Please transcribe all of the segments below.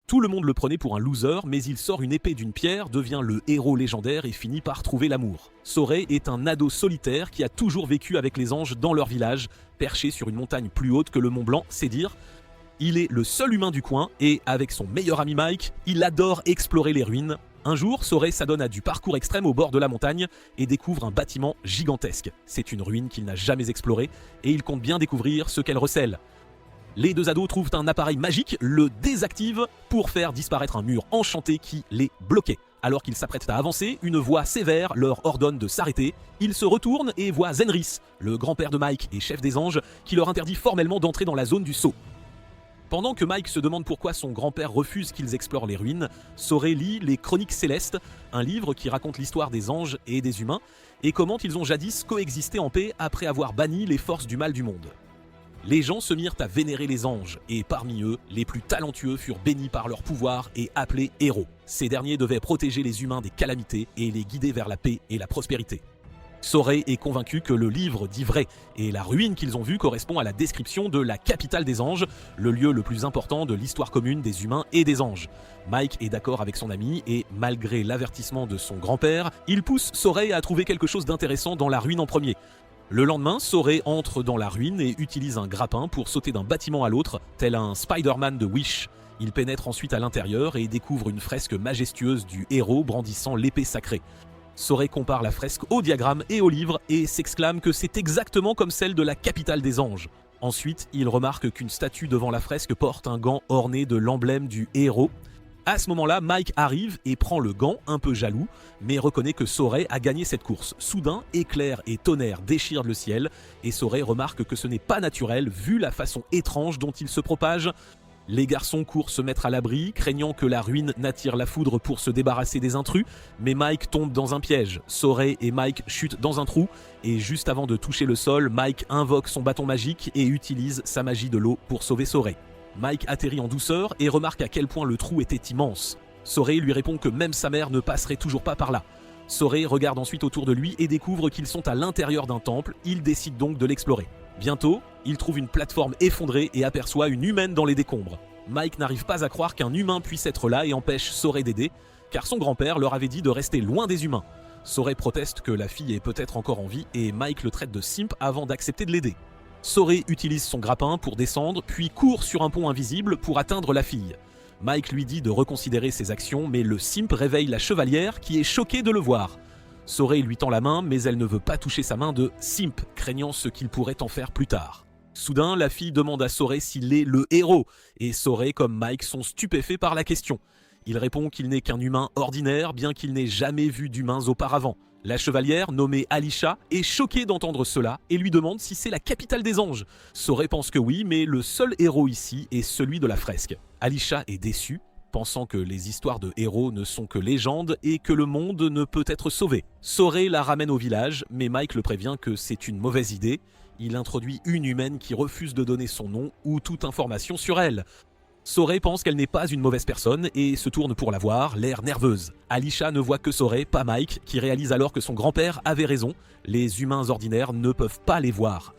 Tout le monde le prenait pour un loser, mais il sort une épée d'une pierre, devient le héros légendaire et finit par trouver l'amour. Sorey est un ado solitaire qui a toujours vécu avec les anges dans leur village, perché sur une montagne plus haute que le Mont Blanc, c'est dire. Il est le seul humain du coin et, avec son meilleur ami Mike, il adore explorer les ruines. Un jour, Sorey s'adonne à du parcours extrême au bord de la montagne et découvre un bâtiment gigantesque. C'est une ruine qu'il n'a jamais explorée et il compte bien découvrir ce qu'elle recèle. Les deux ados trouvent un appareil magique, le désactivent pour faire disparaître un mur enchanté qui les bloquait. Alors qu'ils s'apprêtent à avancer, une voix sévère leur ordonne de s'arrêter. Ils se retournent et voient Zenris, le grand-père de Mike et chef des anges, qui leur interdit formellement d'entrer dans la zone du saut. Pendant que Mike se demande pourquoi son grand-père refuse qu'ils explorent les ruines, Sorey lit les Chroniques Célestes, un livre qui raconte l'histoire des anges et des humains, et comment ils ont jadis coexisté en paix après avoir banni les forces du mal du monde. Les gens se mirent à vénérer les anges, et parmi eux, les plus talentueux furent bénis par leur pouvoir et appelés héros. Ces derniers devaient protéger les humains des calamités et les guider vers la paix et la prospérité. Sorey est convaincu que le livre dit vrai, et la ruine qu'ils ont vue correspond à la description de la capitale des anges, le lieu le plus important de l'histoire commune des humains et des anges. Mike est d'accord avec son ami, et malgré l'avertissement de son grand-père, il pousse Sorey à trouver quelque chose d'intéressant dans la ruine en premier. Le lendemain, Sorey entre dans la ruine et utilise un grappin pour sauter d'un bâtiment à l'autre, tel un Spider-Man de Wish. Il pénètre ensuite à l'intérieur et découvre une fresque majestueuse du héros brandissant l'épée sacrée. Sorey compare la fresque au diagramme et au livre et s'exclame que c'est exactement comme celle de la capitale des anges. Ensuite, il remarque qu'une statue devant la fresque porte un gant orné de l'emblème du héros. À ce moment-là, Mike arrive et prend le gant, un peu jaloux, mais reconnaît que Sorey a gagné cette course. Soudain, éclairs et tonnerres déchirent le ciel, et Sorey remarque que ce n'est pas naturel vu la façon étrange dont il se propage. Les garçons courent se mettre à l'abri, craignant que la ruine n'attire la foudre pour se débarrasser des intrus, mais Mike tombe dans un piège. Sorey et Mike chutent dans un trou, et juste avant de toucher le sol, Mike invoque son bâton magique et utilise sa magie de l'eau pour sauver Sorey. Mike atterrit en douceur et remarque à quel point le trou était immense. Sorey lui répond que même sa mère ne passerait toujours pas par là. Sorey regarde ensuite autour de lui et découvre qu'ils sont à l'intérieur d'un temple. Il décide donc de l'explorer. Bientôt, il trouve une plateforme effondrée et aperçoit une humaine dans les décombres. Mike n'arrive pas à croire qu'un humain puisse être là et empêche Sorey d'aider, car son grand-père leur avait dit de rester loin des humains. Sorey proteste que la fille est peut-être encore en vie et Mike le traite de simp avant d'accepter de l'aider. Sorey utilise son grappin pour descendre, puis court sur un pont invisible pour atteindre la fille. Mike lui dit de reconsidérer ses actions, mais le simp réveille la chevalière qui est choquée de le voir. Sorey lui tend la main, mais elle ne veut pas toucher sa main de simp, craignant ce qu'il pourrait en faire plus tard. Soudain, la fille demande à Sorey s'il est le héros, et Sorey comme Mike sont stupéfaits par la question. Il répond qu'il n'est qu'un humain ordinaire, bien qu'il n'ait jamais vu d'humains auparavant. La chevalière, nommée Alisha, est choquée d'entendre cela et lui demande si c'est la capitale des anges. Sorey pense que oui, mais le seul héros ici est celui de la fresque. Alisha est déçue, pensant que les histoires de héros ne sont que légendes et que le monde ne peut être sauvé. Sorey la ramène au village, mais Mike le prévient que c'est une mauvaise idée. Il introduit une humaine qui refuse de donner son nom ou toute information sur elle. Sorey pense qu'elle n'est pas une mauvaise personne et se tourne pour la voir, l'air nerveuse. Alisha ne voit que Sorey, pas Mike, qui réalise alors que son grand-père avait raison. Les humains ordinaires ne peuvent pas les voir.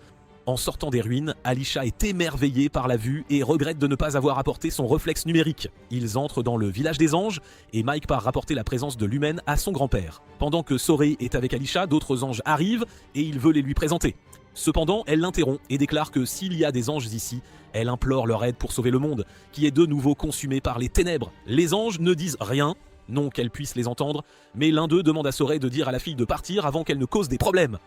En sortant des ruines, Alisha est émerveillée par la vue et regrette de ne pas avoir apporté son réflexe numérique. Ils entrent dans le village des anges et Mike part rapporter la présence de l'humaine à son grand-père. Pendant que Sorey est avec Alisha, d'autres anges arrivent et il veut les lui présenter. Cependant, elle l'interrompt et déclare que s'il y a des anges ici, elle implore leur aide pour sauver le monde, qui est de nouveau consumé par les ténèbres. Les anges ne disent rien, non qu'elle puisse les entendre, mais l'un d'eux demande à Sorey de dire à la fille de partir avant qu'elle ne cause des problèmes.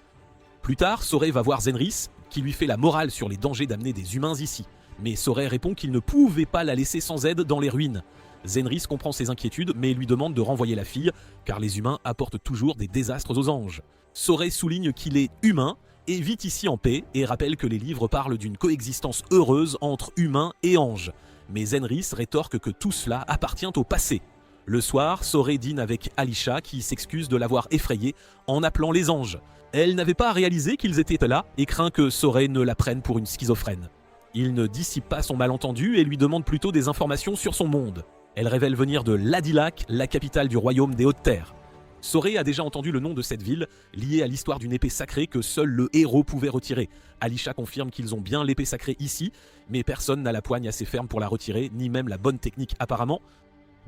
Plus tard, Sorey va voir Zenris, qui lui fait la morale sur les dangers d'amener des humains ici. Mais Sorey répond qu'il ne pouvait pas la laisser sans aide dans les ruines. Zenris comprend ses inquiétudes, mais lui demande de renvoyer la fille, car les humains apportent toujours des désastres aux anges. Sorey souligne qu'il est humain, et vit ici en paix et rappelle que les livres parlent d'une coexistence heureuse entre humains et anges. Mais Zenris rétorque que tout cela appartient au passé. Le soir, Sorey dîne avec Alisha qui s'excuse de l'avoir effrayée en appelant les anges. Elle n'avait pas réalisé qu'ils étaient là et craint que Sorey ne la prenne pour une schizophrène. Il ne dissipe pas son malentendu et lui demande plutôt des informations sur son monde. Elle révèle venir de Ladilak, la capitale du royaume des Hautes-Terres. Sorey a déjà entendu le nom de cette ville, lié à l'histoire d'une épée sacrée que seul le héros pouvait retirer. Alisha confirme qu'ils ont bien l'épée sacrée ici, mais personne n'a la poigne assez ferme pour la retirer, ni même la bonne technique apparemment.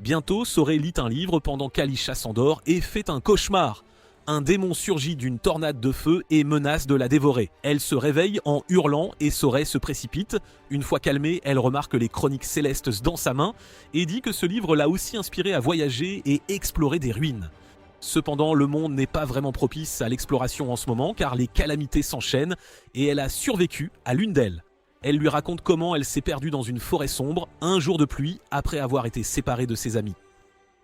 Bientôt, Sorey lit un livre pendant qu'Alisha s'endort et fait un cauchemar. Un démon surgit d'une tornade de feu et menace de la dévorer. Elle se réveille en hurlant et Sorey se précipite. Une fois calmée, elle remarque les chroniques célestes dans sa main et dit que ce livre l'a aussi inspirée à voyager et explorer des ruines. Cependant, le monde n'est pas vraiment propice à l'exploration en ce moment car les calamités s'enchaînent et elle a survécu à l'une d'elles. Elle lui raconte comment elle s'est perdue dans une forêt sombre un jour de pluie après avoir été séparée de ses amis.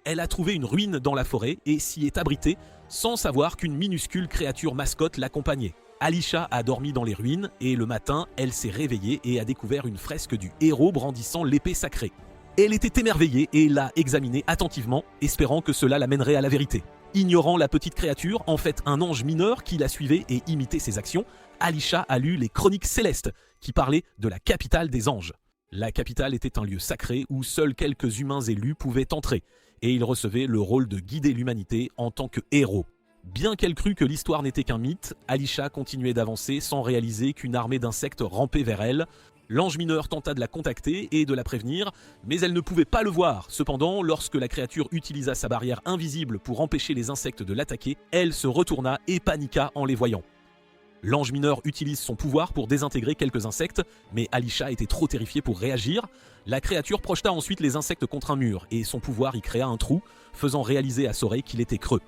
Elle a trouvé une ruine dans la forêt et s'y est abritée sans savoir qu'une minuscule créature mascotte l'accompagnait. Alisha a dormi dans les ruines et le matin, elle s'est réveillée et a découvert une fresque du héros brandissant l'épée sacrée. Elle était émerveillée et l'a examinée attentivement, espérant que cela l'amènerait à la vérité. Ignorant la petite créature, en fait un ange mineur qui la suivait et imitait ses actions, Alisha a lu les chroniques célestes qui parlaient de la capitale des anges. La capitale était un lieu sacré où seuls quelques humains élus pouvaient entrer, et ils recevaient le rôle de guider l'humanité en tant que héros. Bien qu'elle crût que l'histoire n'était qu'un mythe, Alisha continuait d'avancer sans réaliser qu'une armée d'insectes rampait vers elle. L'ange mineur tenta de la contacter et de la prévenir, mais elle ne pouvait pas le voir. Cependant, lorsque la créature utilisa sa barrière invisible pour empêcher les insectes de l'attaquer, elle se retourna et paniqua en les voyant. L'ange mineur utilise son pouvoir pour désintégrer quelques insectes, mais Alisha était trop terrifiée pour réagir. La créature projeta ensuite les insectes contre un mur, et son pouvoir y créa un trou, faisant réaliser à Sorey qu'il était creux.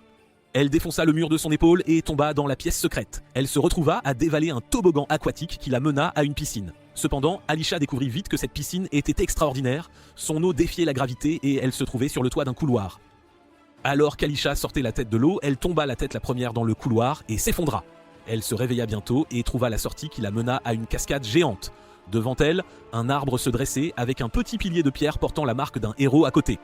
Elle défonça le mur de son épaule et tomba dans la pièce secrète. Elle se retrouva à dévaler un toboggan aquatique qui la mena à une piscine. Cependant, Alisha découvrit vite que cette piscine était extraordinaire, son eau défiait la gravité et elle se trouvait sur le toit d'un couloir. Alors qu'Alisha sortait la tête de l'eau, elle tomba la tête la première dans le couloir et s'effondra. Elle se réveilla bientôt et trouva la sortie qui la mena à une cascade géante. Devant elle, un arbre se dressait avec un petit pilier de pierre portant la marque d'un héros à côté.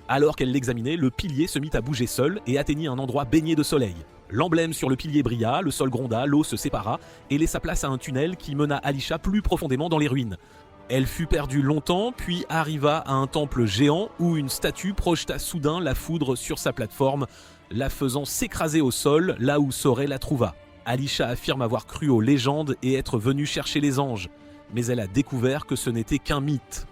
Alors qu'elle l'examinait, le pilier se mit à bouger seul et atteignit un endroit baigné de soleil. L'emblème sur le pilier brilla, le sol gronda, l'eau se sépara et laissa place à un tunnel qui mena Alisha plus profondément dans les ruines. Elle fut perdue longtemps, puis arriva à un temple géant où une statue projeta soudain la foudre sur sa plateforme, la faisant s'écraser au sol là où Sorey la trouva. Alisha affirme avoir cru aux légendes et être venue chercher les anges, mais elle a découvert que ce n'était qu'un mythe.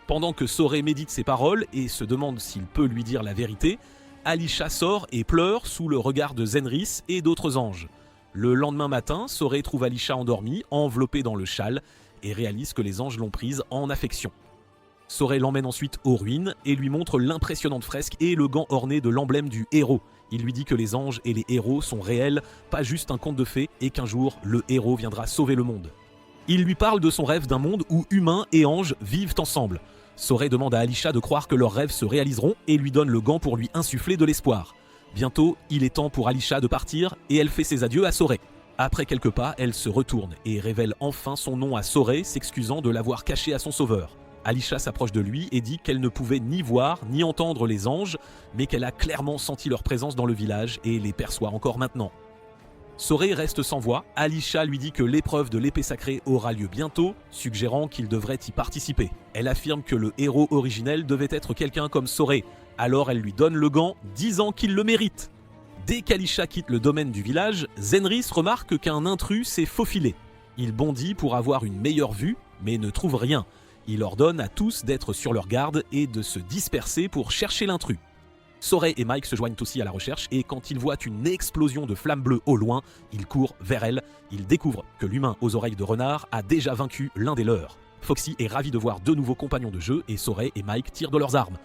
Pendant que Sorey médite ses paroles et se demande s'il peut lui dire la vérité, Alisha sort et pleure sous le regard de Zenris et d'autres anges. Le lendemain matin, Sorey trouve Alisha endormie, enveloppée dans le châle, et réalise que les anges l'ont prise en affection. Sorey l'emmène ensuite aux ruines et lui montre l'impressionnante fresque et le gant orné de l'emblème du héros. Il lui dit que les anges et les héros sont réels, pas juste un conte de fées, et qu'un jour, le héros viendra sauver le monde. Il lui parle de son rêve d'un monde où humains et anges vivent ensemble. Sorey demande à Alisha de croire que leurs rêves se réaliseront et lui donne le gant pour lui insuffler de l'espoir. Bientôt, il est temps pour Alisha de partir et elle fait ses adieux à Sorey. Après quelques pas, elle se retourne et révèle enfin son nom à Sorey, s'excusant de l'avoir caché à son sauveur. Alisha s'approche de lui et dit qu'elle ne pouvait ni voir ni entendre les anges, mais qu'elle a clairement senti leur présence dans le village et les perçoit encore maintenant. Sorey reste sans voix. Alisha lui dit que l'épreuve de l'épée sacrée aura lieu bientôt, suggérant qu'il devrait y participer. Elle affirme que le héros originel devait être quelqu'un comme Sorey, alors elle lui donne le gant, disant qu'il le mérite. Dès qu'Alisha quitte le domaine du village, Zenris remarque qu'un intrus s'est faufilé. Il bondit pour avoir une meilleure vue, mais ne trouve rien. Il ordonne à tous d'être sur leur garde et de se disperser pour chercher l'intrus. Sorey et Mike se joignent aussi à la recherche et quand ils voient une explosion de flammes bleues au loin, ils courent vers elle. Ils découvrent que l'humain aux oreilles de renard a déjà vaincu l'un des leurs. Foxy est ravi de voir deux nouveaux compagnons de jeu et Sorey et Mike tirent de leurs armes.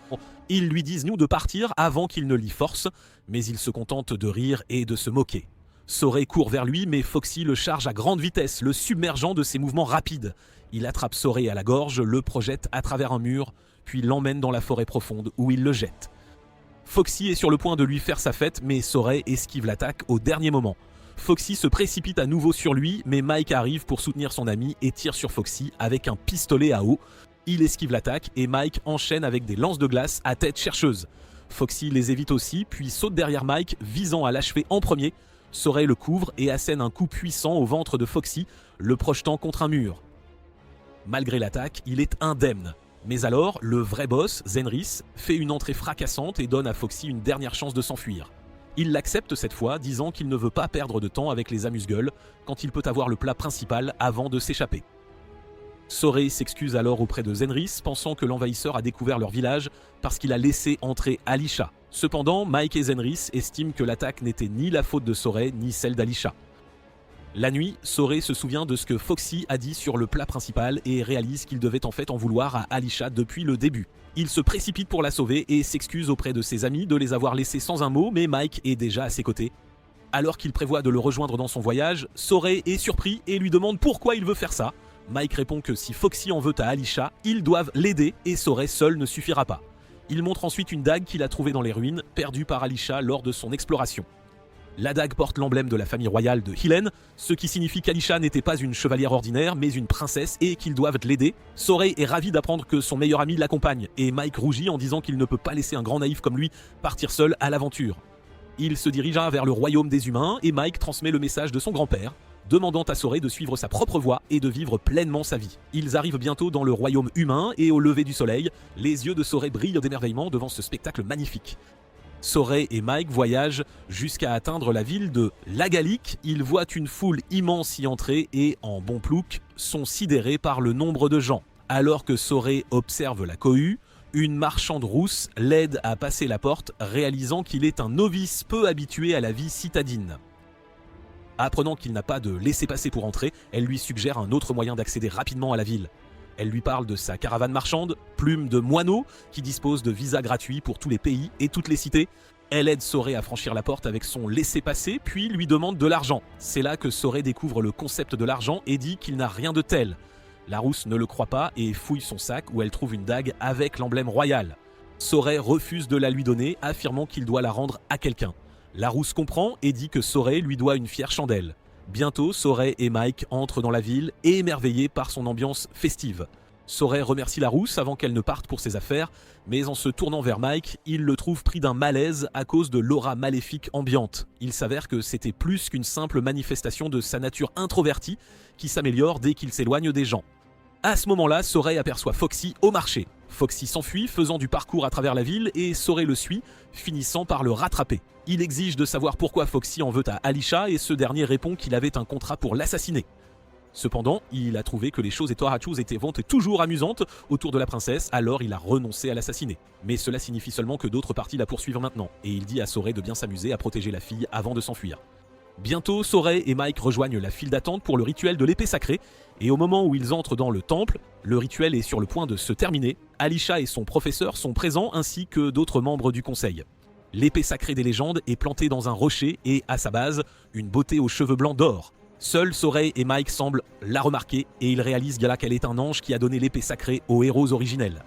Ils lui disent nous de partir avant qu'il ne l'y force, mais il se contente de rire et de se moquer. Sorey court vers lui mais Foxy le charge à grande vitesse, le submergeant de ses mouvements rapides. Il attrape Sorey à la gorge, le projette à travers un mur, puis l'emmène dans la forêt profonde où il le jette. Foxy est sur le point de lui faire sa fête, mais Sorey esquive l'attaque au dernier moment. Foxy se précipite à nouveau sur lui, mais Mike arrive pour soutenir son ami et tire sur Foxy avec un pistolet à eau. Il esquive l'attaque et Mike enchaîne avec des lances de glace à tête chercheuse. Foxy les évite aussi, puis saute derrière Mike, visant à l'achever en premier. Sorey le couvre et assène un coup puissant au ventre de Foxy, le projetant contre un mur. Malgré l'attaque, il est indemne. Mais alors, le vrai boss, Zenris, fait une entrée fracassante et donne à Foxy une dernière chance de s'enfuir. Il l'accepte cette fois, disant qu'il ne veut pas perdre de temps avec les amuse-gueules quand il peut avoir le plat principal avant de s'échapper. Sorey s'excuse alors auprès de Zenris, pensant que l'envahisseur a découvert leur village parce qu'il a laissé entrer Alisha. Cependant, Mike et Zenris estiment que l'attaque n'était ni la faute de Sorey ni celle d'Alisha. La nuit, Sorey se souvient de ce que Foxy a dit sur le plat principal et réalise qu'il devait en fait en vouloir à Alisha depuis le début. Il se précipite pour la sauver et s'excuse auprès de ses amis de les avoir laissés sans un mot, mais Mike est déjà à ses côtés. Alors qu'il prévoit de le rejoindre dans son voyage, Sorey est surpris et lui demande pourquoi il veut faire ça. Mike répond que si Foxy en veut à Alisha, ils doivent l'aider et Sorey seul ne suffira pas. Il montre ensuite une dague qu'il a trouvée dans les ruines, perdue par Alisha lors de son exploration. La dague porte l'emblème de la famille royale de Hylen, ce qui signifie qu'Alisha n'était pas une chevalière ordinaire, mais une princesse et qu'ils doivent l'aider. Sorey est ravi d'apprendre que son meilleur ami l'accompagne, et Mike rougit en disant qu'il ne peut pas laisser un grand naïf comme lui partir seul à l'aventure. Il se dirigea vers le royaume des humains, et Mike transmet le message de son grand-père, demandant à Sorey de suivre sa propre voie et de vivre pleinement sa vie. Ils arrivent bientôt dans le royaume humain, et au lever du soleil, les yeux de Sorey brillent d'émerveillement devant ce spectacle magnifique. Sorey et Mike voyagent jusqu'à atteindre la ville de Lagalik. Ils voient une foule immense y entrer et, en bon plouc, sont sidérés par le nombre de gens. Alors que Sorey observe la cohue, une marchande rousse l'aide à passer la porte, réalisant qu'il est un novice peu habitué à la vie citadine. Apprenant qu'il n'a pas de laissez-passer pour entrer, elle lui suggère un autre moyen d'accéder rapidement à la ville. Elle lui parle de sa caravane marchande, Plume de Moineau, qui dispose de visas gratuits pour tous les pays et toutes les cités. Elle aide Sorey à franchir la porte avec son laissez-passer, puis lui demande de l'argent. C'est là que Sorey découvre le concept de l'argent et dit qu'il n'a rien de tel. La rousse ne le croit pas et fouille son sac où elle trouve une dague avec l'emblème royal. Sorey refuse de la lui donner, affirmant qu'il doit la rendre à quelqu'un. La rousse comprend et dit que Sorey lui doit une fière chandelle. Bientôt, Sorey et Mike entrent dans la ville, émerveillés par son ambiance festive. Sorey remercie la rousse avant qu'elle ne parte pour ses affaires, mais en se tournant vers Mike, il le trouve pris d'un malaise à cause de l'aura maléfique ambiante. Il s'avère que c'était plus qu'une simple manifestation de sa nature introvertie qui s'améliore dès qu'il s'éloigne des gens. À ce moment-là, Sorey aperçoit Foxy au marché. Foxy s'enfuit, faisant du parcours à travers la ville, et Sorey le suit, finissant par le rattraper. Il exige de savoir pourquoi Foxy en veut à Alisha et ce dernier répond qu'il avait un contrat pour l'assassiner. Cependant, il a trouvé que les choses étaient toujours amusantes autour de la princesse, alors il a renoncé à l'assassiner. Mais cela signifie seulement que d'autres parties la poursuivent maintenant, et il dit à Sorey de bien s'amuser à protéger la fille avant de s'enfuir. Bientôt, Sorey et Mike rejoignent la file d'attente pour le rituel de l'épée sacrée, et au moment où ils entrent dans le temple, le rituel est sur le point de se terminer. Alisha et son professeur sont présents ainsi que d'autres membres du conseil. L'épée sacrée des légendes est plantée dans un rocher et, à sa base, une beauté aux cheveux blancs d'or. Seuls Sorey et Mike semblent la remarquer et ils réalisent qu'elle est un ange qui a donné l'épée sacrée aux héros originels.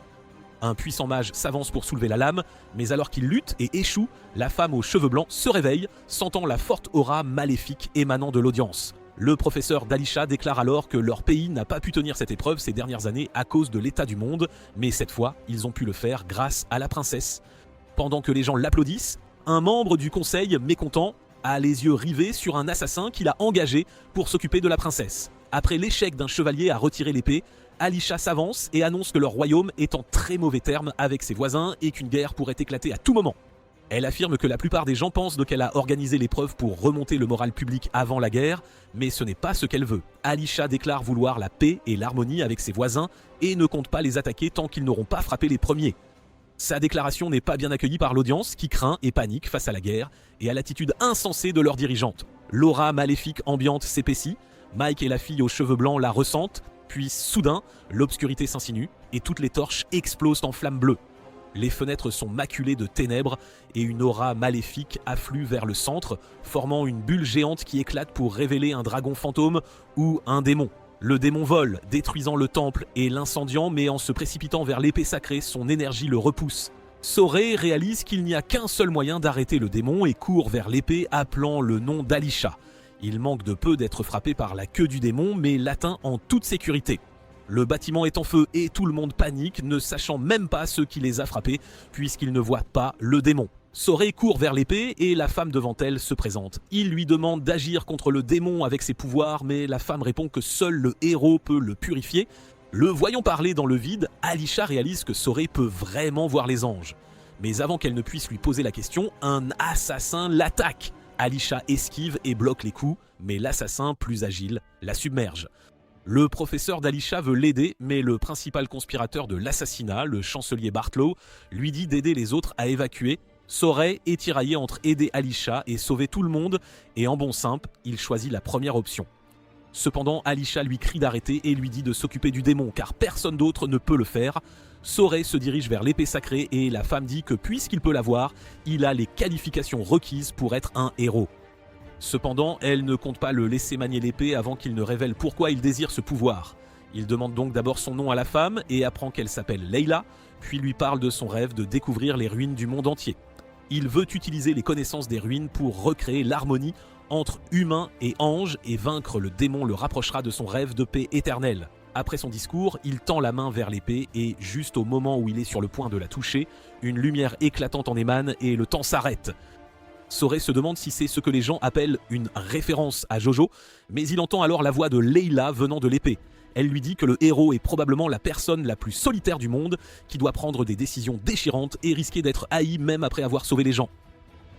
Un puissant mage s'avance pour soulever la lame, mais alors qu'il lutte et échoue, la femme aux cheveux blancs se réveille, sentant la forte aura maléfique émanant de l'audience. Le professeur d'Alisha déclare alors que leur pays n'a pas pu tenir cette épreuve ces dernières années à cause de l'état du monde, mais cette fois, ils ont pu le faire grâce à la princesse. Pendant que les gens l'applaudissent, un membre du conseil, mécontent, a les yeux rivés sur un assassin qu'il a engagé pour s'occuper de la princesse. Après l'échec d'un chevalier à retirer l'épée, Alisha s'avance et annonce que leur royaume est en très mauvais termes avec ses voisins et qu'une guerre pourrait éclater à tout moment. Elle affirme que la plupart des gens pensent qu'elle a organisé l'épreuve pour remonter le moral public avant la guerre, mais ce n'est pas ce qu'elle veut. Alisha déclare vouloir la paix et l'harmonie avec ses voisins et ne compte pas les attaquer tant qu'ils n'auront pas frappé les premiers. Sa déclaration n'est pas bien accueillie par l'audience qui craint et panique face à la guerre et à l'attitude insensée de leur dirigeante. L'aura maléfique ambiante s'épaissit, Mike et la fille aux cheveux blancs la ressentent, puis soudain, l'obscurité s'insinue et toutes les torches explosent en flammes bleues. Les fenêtres sont maculées de ténèbres et une aura maléfique afflue vers le centre, formant une bulle géante qui éclate pour révéler un dragon fantôme ou un démon. Le démon vole, détruisant le temple et l'incendiant, mais en se précipitant vers l'épée sacrée, son énergie le repousse. Sorey réalise qu'il n'y a qu'un seul moyen d'arrêter le démon et court vers l'épée, appelant le nom d'Alisha. Il manque de peu d'être frappé par la queue du démon, mais l'atteint en toute sécurité. Le bâtiment est en feu et tout le monde panique, ne sachant même pas ce qui les a frappés, puisqu'ils ne voient pas le démon. Sorey court vers l'épée et la femme devant elle se présente. Il lui demande d'agir contre le démon avec ses pouvoirs, mais la femme répond que seul le héros peut le purifier. Le voyant parler dans le vide, Alisha réalise que Sorey peut vraiment voir les anges. Mais avant qu'elle ne puisse lui poser la question, un assassin l'attaque. Alisha esquive et bloque les coups, mais l'assassin, plus agile, la submerge. Le professeur d'Alisha veut l'aider, mais le principal conspirateur de l'assassinat, le chancelier Bartlow, lui dit d'aider les autres à évacuer. Sorey est tiraillé entre aider Alisha et sauver tout le monde, et en bon simple, il choisit la première option. Cependant, Alisha lui crie d'arrêter et lui dit de s'occuper du démon, car personne d'autre ne peut le faire. Sorey se dirige vers l'épée sacrée et la femme dit que puisqu'il peut l'avoir, il a les qualifications requises pour être un héros. Cependant, elle ne compte pas le laisser manier l'épée avant qu'il ne révèle pourquoi il désire ce pouvoir. Il demande donc d'abord son nom à la femme et apprend qu'elle s'appelle Layla, puis lui parle de son rêve de découvrir les ruines du monde entier. Il veut utiliser les connaissances des ruines pour recréer l'harmonie entre humains et anges, et vaincre le démon le rapprochera de son rêve de paix éternelle. Après son discours, il tend la main vers l'épée et, juste au moment où il est sur le point de la toucher, une lumière éclatante en émane et le temps s'arrête. Sorey se demande si c'est ce que les gens appellent une référence à Jojo, mais il entend alors la voix de Layla venant de l'épée. Elle lui dit que le héros est probablement la personne la plus solitaire du monde, qui doit prendre des décisions déchirantes et risquer d'être haï même après avoir sauvé les gens.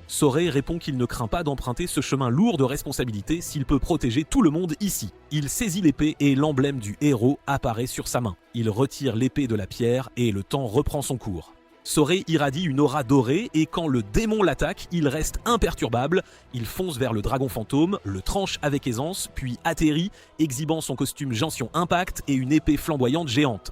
Sorey répond qu'il ne craint pas d'emprunter ce chemin lourd de responsabilité s'il peut protéger tout le monde ici. Il saisit l'épée et l'emblème du héros apparaît sur sa main. Il retire l'épée de la pierre et le temps reprend son cours. Sorey irradie une aura dorée et quand le démon l'attaque, il reste imperturbable. Il fonce vers le dragon fantôme, le tranche avec aisance, puis atterrit, exhibant son costume Gentian Impact et une épée flamboyante géante.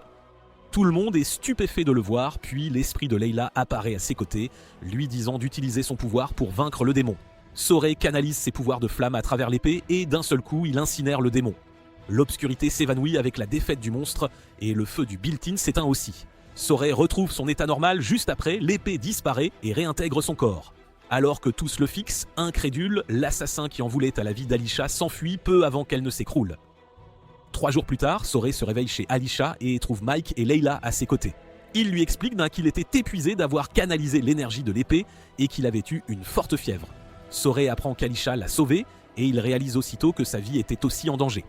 Tout le monde est stupéfait de le voir, puis l'esprit de Layla apparaît à ses côtés, lui disant d'utiliser son pouvoir pour vaincre le démon. Sorey canalise ses pouvoirs de flamme à travers l'épée et d'un seul coup, il incinère le démon. L'obscurité s'évanouit avec la défaite du monstre et le feu du built-in s'éteint aussi. Sorey retrouve son état normal juste après, l'épée disparaît et réintègre son corps. Alors que tous le fixent, incrédule, l'assassin qui en voulait à la vie d'Alisha s'enfuit peu avant qu'elle ne s'écroule. 3 jours plus tard, Sorey se réveille chez Alisha et trouve Mike et Layla à ses côtés. Il lui explique qu'il était épuisé d'avoir canalisé l'énergie de l'épée et qu'il avait eu une forte fièvre. Sorey apprend qu'Alisha l'a sauvé et il réalise aussitôt que sa vie était aussi en danger.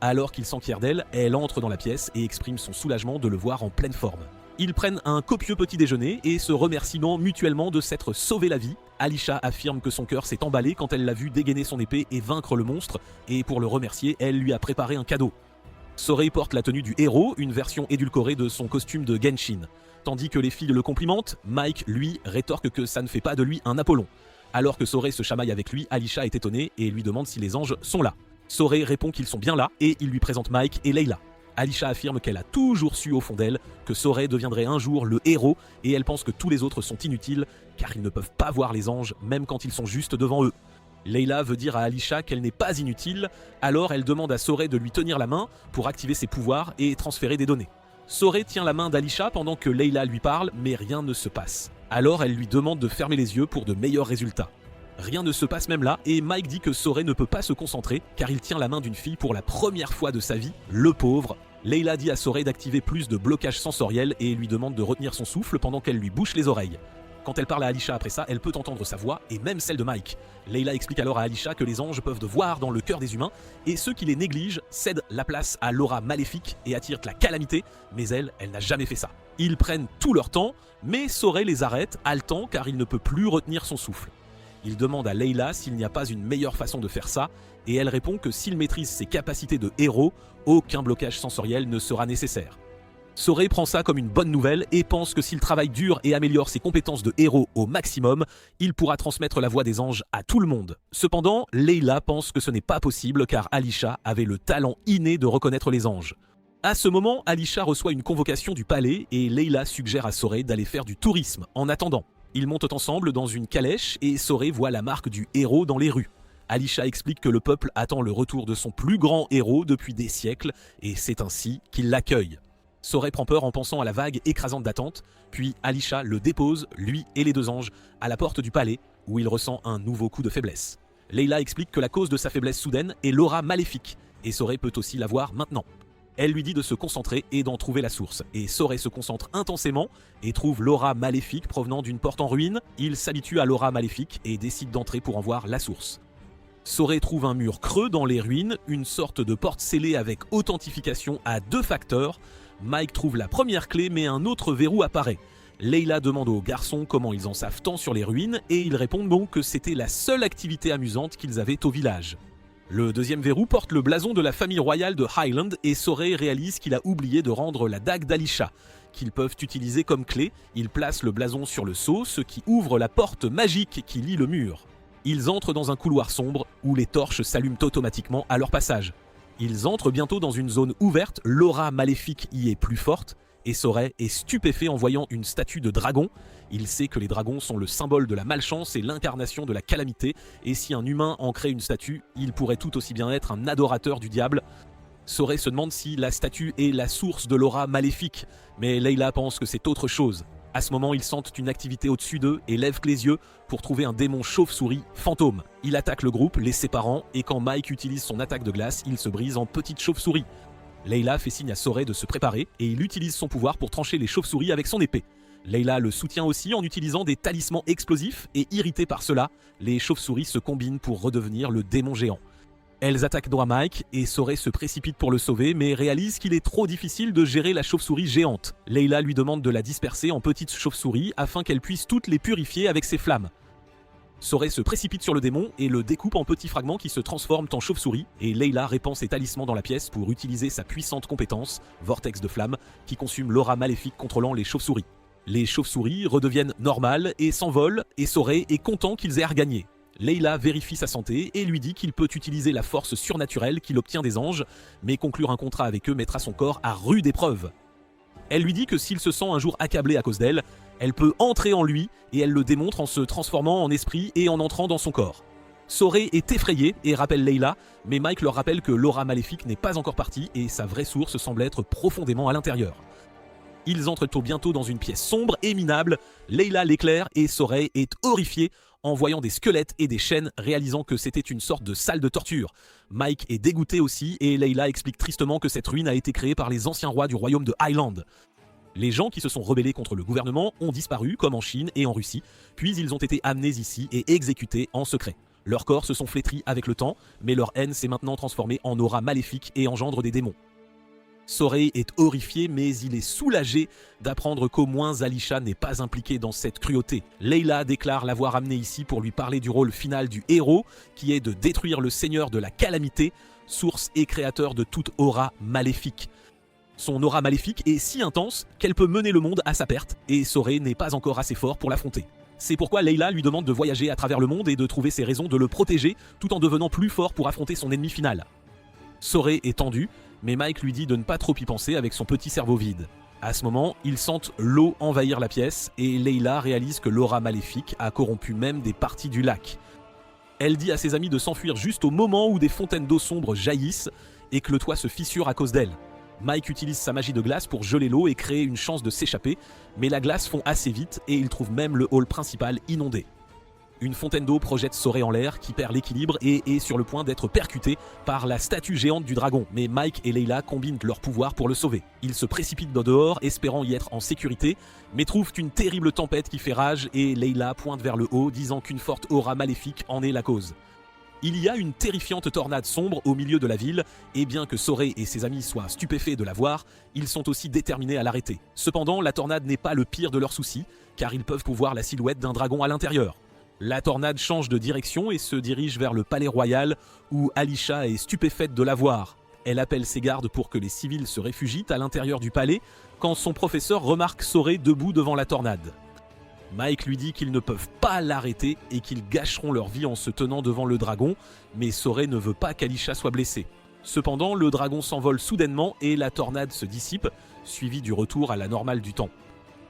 Alors qu'il s'enquiert d'elle, elle entre dans la pièce et exprime son soulagement de le voir en pleine forme. Ils prennent un copieux petit déjeuner et se remercient mutuellement de s'être sauvé la vie. Alisha affirme que son cœur s'est emballé quand elle l'a vu dégainer son épée et vaincre le monstre, et pour le remercier, elle lui a préparé un cadeau. Sorey porte la tenue du héros, une version édulcorée de son costume de Genshin. Tandis que les filles le complimentent, Mike, lui, rétorque que ça ne fait pas de lui un Apollon. Alors que Sorey se chamaille avec lui, Alisha est étonnée et lui demande si les anges sont là. Sorey répond qu'ils sont bien là et il lui présente Mike et Layla. Alisha affirme qu'elle a toujours su au fond d'elle que Sorey deviendrait un jour le héros et elle pense que tous les autres sont inutiles car ils ne peuvent pas voir les anges même quand ils sont juste devant eux. Layla veut dire à Alisha qu'elle n'est pas inutile, alors elle demande à Sorey de lui tenir la main pour activer ses pouvoirs et transférer des données. Sorey tient la main d'Alisha pendant que Layla lui parle mais rien ne se passe. Alors elle lui demande de fermer les yeux pour de meilleurs résultats. Rien ne se passe même là et Mike dit que Sorey ne peut pas se concentrer car il tient la main d'une fille pour la première fois de sa vie, le pauvre. Layla dit à Sorey d'activer plus de blocage sensoriel et lui demande de retenir son souffle pendant qu'elle lui bouche les oreilles. Quand elle parle à Alisha après ça, elle peut entendre sa voix et même celle de Mike. Layla explique alors à Alisha que les anges peuvent voir dans le cœur des humains et ceux qui les négligent cèdent la place à l'aura maléfique et attirent la calamité, mais elle n'a jamais fait ça. Ils prennent tout leur temps, mais Sorey les arrête, haletant car il ne peut plus retenir son souffle. Il demande à Layla s'il n'y a pas une meilleure façon de faire ça, et elle répond que s'il maîtrise ses capacités de héros, aucun blocage sensoriel ne sera nécessaire. Sorey prend ça comme une bonne nouvelle et pense que s'il travaille dur et améliore ses compétences de héros au maximum, il pourra transmettre la voix des anges à tout le monde. Cependant, Layla pense que ce n'est pas possible car Alisha avait le talent inné de reconnaître les anges. À ce moment, Alisha reçoit une convocation du palais et Layla suggère à Sorey d'aller faire du tourisme en attendant. Ils montent ensemble dans une calèche et Sorey voit la marque du héros dans les rues. Alisha explique que le peuple attend le retour de son plus grand héros depuis des siècles et c'est ainsi qu'il l'accueille. Sorey prend peur en pensant à la vague écrasante d'attente, puis Alisha le dépose, lui et les deux anges, à la porte du palais où il ressent un nouveau coup de faiblesse. Layla explique que la cause de sa faiblesse soudaine est l'aura maléfique et Sorey peut aussi la voir maintenant. Elle lui dit de se concentrer et d'en trouver la source. Et Sorey se concentre intensément et trouve l'aura maléfique provenant d'une porte en ruine. Il s'habitue à l'aura maléfique et décide d'entrer pour en voir la source. Sorey trouve un mur creux dans les ruines, une sorte de porte scellée avec authentification à 2 facteurs. Mike trouve la première clé mais un autre verrou apparaît. Leila demande aux garçons comment ils en savent tant sur les ruines et ils répondent bon que c'était la seule activité amusante qu'ils avaient au village. Le deuxième verrou porte le blason de la famille royale de Highland et Sorey réalise qu'il a oublié de rendre la dague d'Alisha, qu'ils peuvent utiliser comme clé. Il place le blason sur le seau, ce qui ouvre la porte magique qui lie le mur. Ils entrent dans un couloir sombre où les torches s'allument automatiquement à leur passage. Ils entrent bientôt dans une zone ouverte, l'aura maléfique y est plus forte, et Sorey est stupéfait en voyant une statue de dragon. Il sait que les dragons sont le symbole de la malchance et l'incarnation de la calamité, et si un humain en crée une statue, il pourrait tout aussi bien être un adorateur du diable. Sorey se demande si la statue est la source de l'aura maléfique, mais Leila pense que c'est autre chose. À ce moment, ils sentent une activité au-dessus d'eux et lèvent les yeux pour trouver un démon chauve-souris fantôme. Il attaque le groupe, les séparant, et quand Mike utilise son attaque de glace, il se brise en petite chauve-souris. Leila fait signe à Sorey de se préparer et il utilise son pouvoir pour trancher les chauves-souris avec son épée. Leila le soutient aussi en utilisant des talismans explosifs et irritée par cela, les chauves-souris se combinent pour redevenir le démon géant. Elles attaquent droit Mike et Sorey se précipite pour le sauver mais réalise qu'il est trop difficile de gérer la chauve-souris géante. Leila lui demande de la disperser en petites chauves-souris afin qu'elle puisse toutes les purifier avec ses flammes. Sorey se précipite sur le démon et le découpe en petits fragments qui se transforment en chauve-souris et Leila répand ses talismans dans la pièce pour utiliser sa puissante compétence, Vortex de flamme, qui consume l'aura maléfique contrôlant les chauves-souris. Les chauves-souris redeviennent normales et s'envolent et Sorey est content qu'ils aient regagné. Leila vérifie sa santé et lui dit qu'il peut utiliser la force surnaturelle qu'il obtient des anges, mais conclure un contrat avec eux mettra son corps à rude épreuve. Elle lui dit que s'il se sent un jour accablé à cause d'elle, elle peut entrer en lui et elle le démontre en se transformant en esprit et en entrant dans son corps. Sorey est effrayé et rappelle Leila, mais Mike leur rappelle que l'aura maléfique n'est pas encore partie et sa vraie source semble être profondément à l'intérieur. Ils entrent bientôt dans une pièce sombre et minable, Leila l'éclaire et Sorey est horrifié en voyant des squelettes et des chaînes, réalisant que c'était une sorte de salle de torture. Mike est dégoûté aussi et Leila explique tristement que cette ruine a été créée par les anciens rois du royaume de Highland. Les gens qui se sont rebellés contre le gouvernement ont disparu, comme en Chine et en Russie, puis ils ont été amenés ici et exécutés en secret. Leurs corps se sont flétris avec le temps, mais leur haine s'est maintenant transformée en aura maléfique et engendre des démons. Sorey est horrifié, mais il est soulagé d'apprendre qu'au moins Alisha n'est pas impliquée dans cette cruauté. Leila déclare l'avoir amené ici pour lui parler du rôle final du héros, qui est de détruire le seigneur de la calamité, source et créateur de toute aura maléfique. Son aura maléfique est si intense qu'elle peut mener le monde à sa perte, et Sorey n'est pas encore assez fort pour l'affronter. C'est pourquoi Leila lui demande de voyager à travers le monde et de trouver ses raisons de le protéger, tout en devenant plus fort pour affronter son ennemi final. Sorey est tendu, mais Mike lui dit de ne pas trop y penser avec son petit cerveau vide. À ce moment, ils sentent l'eau envahir la pièce, et Leila réalise que l'aura maléfique a corrompu même des parties du lac. Elle dit à ses amis de s'enfuir juste au moment où des fontaines d'eau sombre jaillissent, et que le toit se fissure à cause d'elle. Mike utilise sa magie de glace pour geler l'eau et créer une chance de s'échapper, mais la glace fond assez vite et il trouve même le hall principal inondé. Une fontaine d'eau projette Sorey en l'air qui perd l'équilibre et est sur le point d'être percuté par la statue géante du dragon, mais Mike et Leila combinent leurs pouvoirs pour le sauver. Ils se précipitent dehors, espérant y être en sécurité, mais trouvent une terrible tempête qui fait rage et Leila pointe vers le haut, disant qu'une forte aura maléfique en est la cause. Il y a une terrifiante tornade sombre au milieu de la ville, et bien que Sorey et ses amis soient stupéfaits de la voir, ils sont aussi déterminés à l'arrêter. Cependant, la tornade n'est pas le pire de leurs soucis, car ils peuvent voir la silhouette d'un dragon à l'intérieur. La tornade change de direction et se dirige vers le palais royal, où Alisha est stupéfaite de la voir. Elle appelle ses gardes pour que les civils se réfugient à l'intérieur du palais, quand son professeur remarque Sorey debout devant la tornade. Mike lui dit qu'ils ne peuvent pas l'arrêter et qu'ils gâcheront leur vie en se tenant devant le dragon, mais Sorey ne veut pas qu'Alisha soit blessée. Cependant, le dragon s'envole soudainement et la tornade se dissipe, suivie du retour à la normale du temps.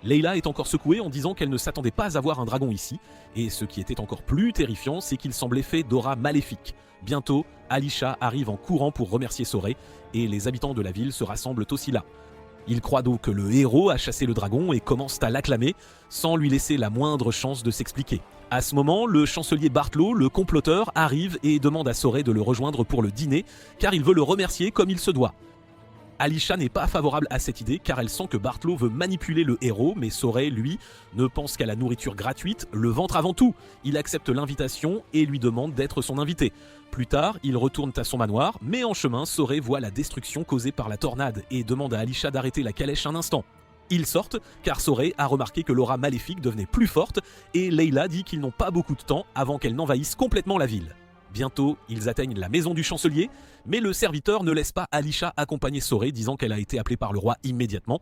Leila est encore secouée en disant qu'elle ne s'attendait pas à voir un dragon ici, et ce qui était encore plus terrifiant, c'est qu'il semblait fait d'aura maléfique. Bientôt, Alisha arrive en courant pour remercier Sorey, et les habitants de la ville se rassemblent aussi là. Ils croient donc que le héros a chassé le dragon et commencent à l'acclamer, sans lui laisser la moindre chance de s'expliquer. À ce moment, le chancelier Bartlow, le comploteur, arrive et demande à Sorey de le rejoindre pour le dîner, car il veut le remercier comme il se doit. Alisha n'est pas favorable à cette idée car elle sent que Bartlow veut manipuler le héros, mais Sorey, lui, ne pense qu'à la nourriture gratuite, le ventre avant tout. Il accepte l'invitation et lui demande d'être son invité. Plus tard, ils retournent à son manoir, mais en chemin, Sorey voit la destruction causée par la tornade et demande à Alisha d'arrêter la calèche un instant. Ils sortent car Sorey a remarqué que l'aura maléfique devenait plus forte et Layla dit qu'ils n'ont pas beaucoup de temps avant qu'elle n'envahisse complètement la ville. Bientôt, ils atteignent la maison du chancelier, mais le serviteur ne laisse pas Alisha accompagner Sorey, disant qu'elle a été appelée par le roi immédiatement.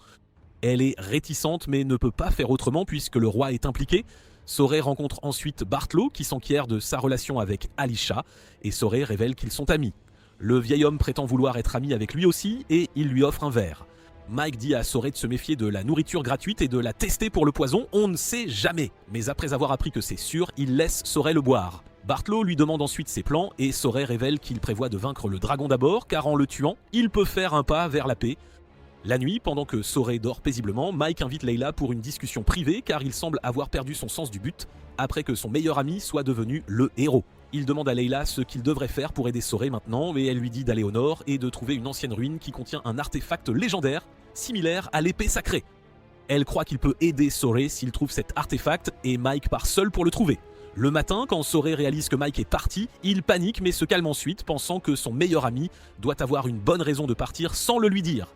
Elle est réticente mais ne peut pas faire autrement puisque le roi est impliqué. Sorey rencontre ensuite Bartlow qui s'enquiert de sa relation avec Alisha et Sorey révèle qu'ils sont amis. Le vieil homme prétend vouloir être ami avec lui aussi et il lui offre un verre. Mike dit à Sorey de se méfier de la nourriture gratuite et de la tester pour le poison, on ne sait jamais. Mais après avoir appris que c'est sûr, il laisse Sorey le boire. Bartlow lui demande ensuite ses plans et Sorey révèle qu'il prévoit de vaincre le dragon d'abord car en le tuant, il peut faire un pas vers la paix. La nuit, pendant que Sorey dort paisiblement, Mike invite Layla pour une discussion privée car il semble avoir perdu son sens du but après que son meilleur ami soit devenu le héros. Il demande à Layla ce qu'il devrait faire pour aider Sorey maintenant et elle lui dit d'aller au nord et de trouver une ancienne ruine qui contient un artefact légendaire similaire à l'épée sacrée. Elle croit qu'il peut aider Sorey s'il trouve cet artefact et Mike part seul pour le trouver. Le matin, quand Sorey réalise que Mike est parti, il panique mais se calme ensuite, pensant que son meilleur ami doit avoir une bonne raison de partir sans le lui dire.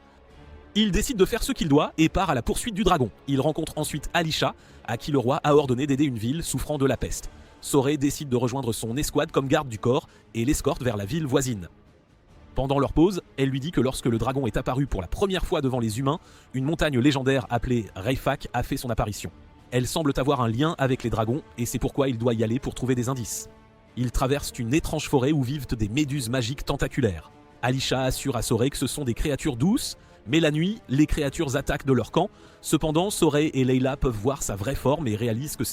Il décide de faire ce qu'il doit et part à la poursuite du dragon. Il rencontre ensuite Alisha, à qui le roi a ordonné d'aider une ville souffrant de la peste. Sorey décide de rejoindre son escouade comme garde du corps et l'escorte vers la ville voisine. Pendant leur pause, elle lui dit que lorsque le dragon est apparu pour la première fois devant les humains, une montagne légendaire appelée Rayfak a fait son apparition. Elle semble avoir un lien avec les dragons et c'est pourquoi il doit y aller pour trouver des indices. Ils traversent une étrange forêt où vivent des méduses magiques tentaculaires. Alisha assure à Sorey que ce sont des créatures douces, mais la nuit, les créatures attaquent de leur camp. Cependant, Sorey et Layla peuvent voir sa vraie forme et réalisent que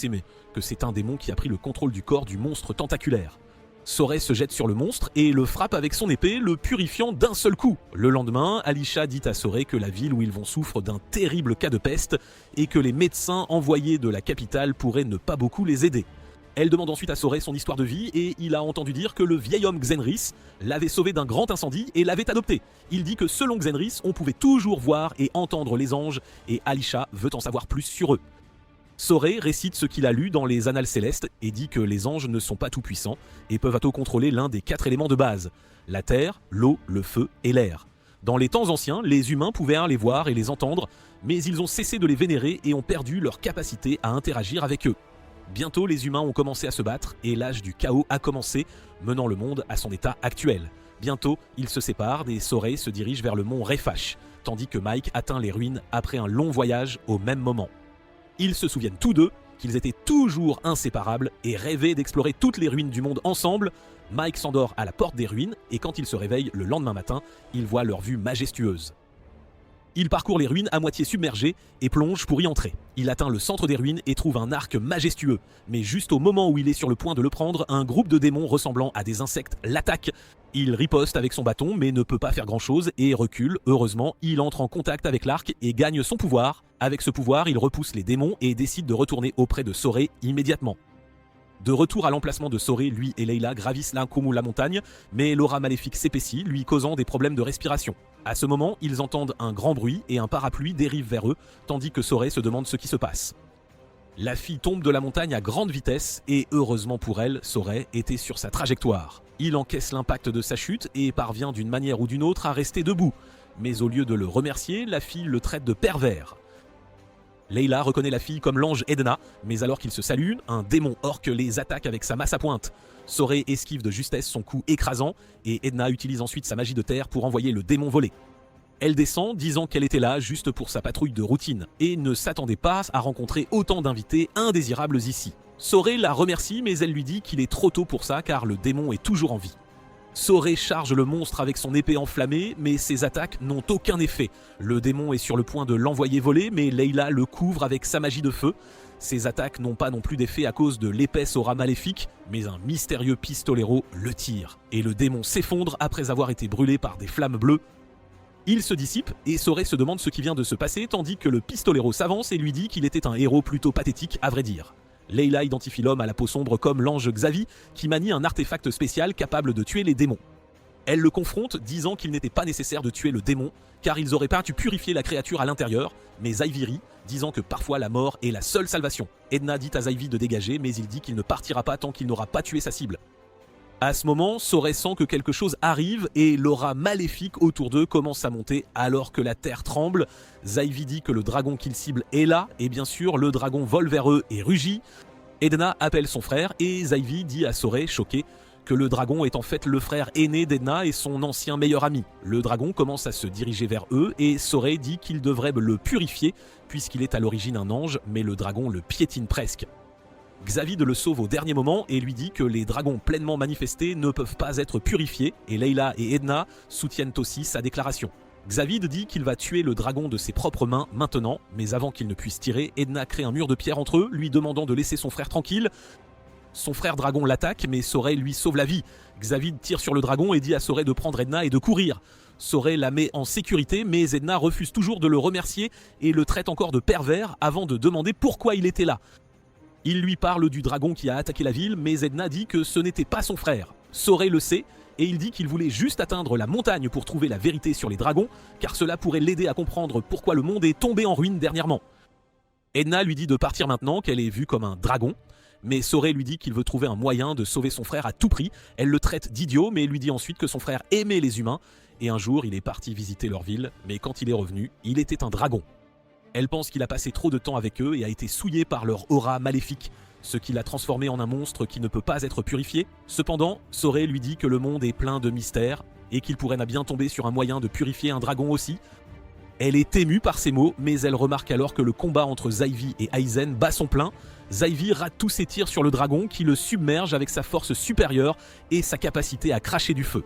c'est un démon qui a pris le contrôle du corps du monstre tentaculaire. Sorey se jette sur le monstre et le frappe avec son épée, le purifiant d'un seul coup. Le lendemain, Alisha dit à Sorey que la ville où ils vont souffre d'un terrible cas de peste et que les médecins envoyés de la capitale pourraient ne pas beaucoup les aider. Elle demande ensuite à Sorey son histoire de vie et il a entendu dire que le vieil homme Xenris l'avait sauvé d'un grand incendie et l'avait adopté. Il dit que selon Xenris, on pouvait toujours voir et entendre les anges et Alisha veut en savoir plus sur eux. Sorey récite ce qu'il a lu dans les Annales Célestes et dit que les anges ne sont pas tout-puissants et peuvent auto-contrôler l'un des 4 éléments de base, la terre, l'eau, le feu et l'air. Dans les temps anciens, les humains pouvaient les voir et les entendre, mais ils ont cessé de les vénérer et ont perdu leur capacité à interagir avec eux. Bientôt, les humains ont commencé à se battre et l'âge du chaos a commencé, menant le monde à son état actuel. Bientôt, ils se séparent et Sorey se dirige vers le mont Rayfak, tandis que Mike atteint les ruines après un long voyage au même moment. Ils se souviennent tous deux qu'ils étaient toujours inséparables et rêvaient d'explorer toutes les ruines du monde ensemble. Mike s'endort à la porte des ruines et quand il se réveille le lendemain matin, il voit leur vue majestueuse. Il parcourt les ruines à moitié submergées et plonge pour y entrer. Il atteint le centre des ruines et trouve un arc majestueux. Mais juste au moment où il est sur le point de le prendre, un groupe de démons ressemblant à des insectes l'attaque. Il riposte avec son bâton mais ne peut pas faire grand chose et recule. Heureusement, il entre en contact avec l'arc et gagne son pouvoir. Avec ce pouvoir, il repousse les démons et décide de retourner auprès de Sorey immédiatement. De retour à l'emplacement de Sorey, lui et Layla gravissent la montagne, mais l'aura maléfique s'épaissit, lui causant des problèmes de respiration. À ce moment, ils entendent un grand bruit et un parapluie dérive vers eux, tandis que Sorey se demande ce qui se passe. La fille tombe de la montagne à grande vitesse et heureusement pour elle, Sorey était sur sa trajectoire. Il encaisse l'impact de sa chute et parvient d'une manière ou d'une autre à rester debout. Mais au lieu de le remercier, la fille le traite de pervers. Layla reconnaît la fille comme l'ange Edna, mais alors qu'ils se saluent, un démon orque les attaque avec sa masse à pointe. Sorey esquive de justesse son coup écrasant, et Edna utilise ensuite sa magie de terre pour envoyer le démon voler. Elle descend, disant qu'elle était là juste pour sa patrouille de routine, et ne s'attendait pas à rencontrer autant d'invités indésirables ici. Sorey la remercie, mais elle lui dit qu'il est trop tôt pour ça car le démon est toujours en vie. Sorey charge le monstre avec son épée enflammée, mais ses attaques n'ont aucun effet. Le démon est sur le point de l'envoyer voler, mais Layla le couvre avec sa magie de feu. Ses attaques n'ont pas non plus d'effet à cause de l'épaisse aura maléfique, mais un mystérieux pistolero le tire. Et le démon s'effondre après avoir été brûlé par des flammes bleues. Il se dissipe et Sorey se demande ce qui vient de se passer, tandis que le pistolero s'avance et lui dit qu'il était un héros plutôt pathétique à vrai dire. Layla identifie l'homme à la peau sombre comme l'ange Xavi, qui manie un artefact spécial capable de tuer les démons. Elle le confronte, disant qu'il n'était pas nécessaire de tuer le démon, car ils auraient pas pu purifier la créature à l'intérieur, mais Ivy rit, disant que parfois la mort est la seule salvation. Edna dit à Ivy de dégager, mais il dit qu'il ne partira pas tant qu'il n'aura pas tué sa cible. À ce moment, Sorey sent que quelque chose arrive et l'aura maléfique autour d'eux commence à monter alors que la terre tremble. Zaïvi dit que le dragon qu'il cible est là et bien sûr le dragon vole vers eux et rugit. Edna appelle son frère et Zaïvi dit à Sorey, choqué, que le dragon est en fait le frère aîné d'Edna et son ancien meilleur ami. Le dragon commence à se diriger vers eux et Sorey dit qu'il devrait le purifier puisqu'il est à l'origine un ange, mais le dragon le piétine presque. Xavid le sauve au dernier moment et lui dit que les dragons pleinement manifestés ne peuvent pas être purifiés et Layla et Edna soutiennent aussi sa déclaration. Xavid dit qu'il va tuer le dragon de ses propres mains maintenant, mais avant qu'il ne puisse tirer, Edna crée un mur de pierre entre eux, lui demandant de laisser son frère tranquille. Son frère dragon l'attaque, mais Sorey lui sauve la vie. Xavid tire sur le dragon et dit à Sorey de prendre Edna et de courir. Sorey la met en sécurité, mais Edna refuse toujours de le remercier et le traite encore de pervers avant de demander pourquoi il était là. Il lui parle du dragon qui a attaqué la ville, mais Edna dit que ce n'était pas son frère. Sorey le sait, et il dit qu'il voulait juste atteindre la montagne pour trouver la vérité sur les dragons, car cela pourrait l'aider à comprendre pourquoi le monde est tombé en ruine dernièrement. Edna lui dit de partir maintenant, qu'elle est vue comme un dragon, mais Sorey lui dit qu'il veut trouver un moyen de sauver son frère à tout prix. Elle le traite d'idiot, mais lui dit ensuite que son frère aimait les humains, et un jour il est parti visiter leur ville, mais quand il est revenu, il était un dragon. Elle pense qu'il a passé trop de temps avec eux et a été souillé par leur aura maléfique, ce qui l'a transformé en un monstre qui ne peut pas être purifié. Cependant, Sorey lui dit que le monde est plein de mystères et qu'il pourrait bien tomber sur un moyen de purifier un dragon aussi. Elle est émue par ces mots, mais elle remarque alors que le combat entre Zaïvi et Aizen bat son plein. Zaïvi rate tous ses tirs sur le dragon qui le submerge avec sa force supérieure et sa capacité à cracher du feu.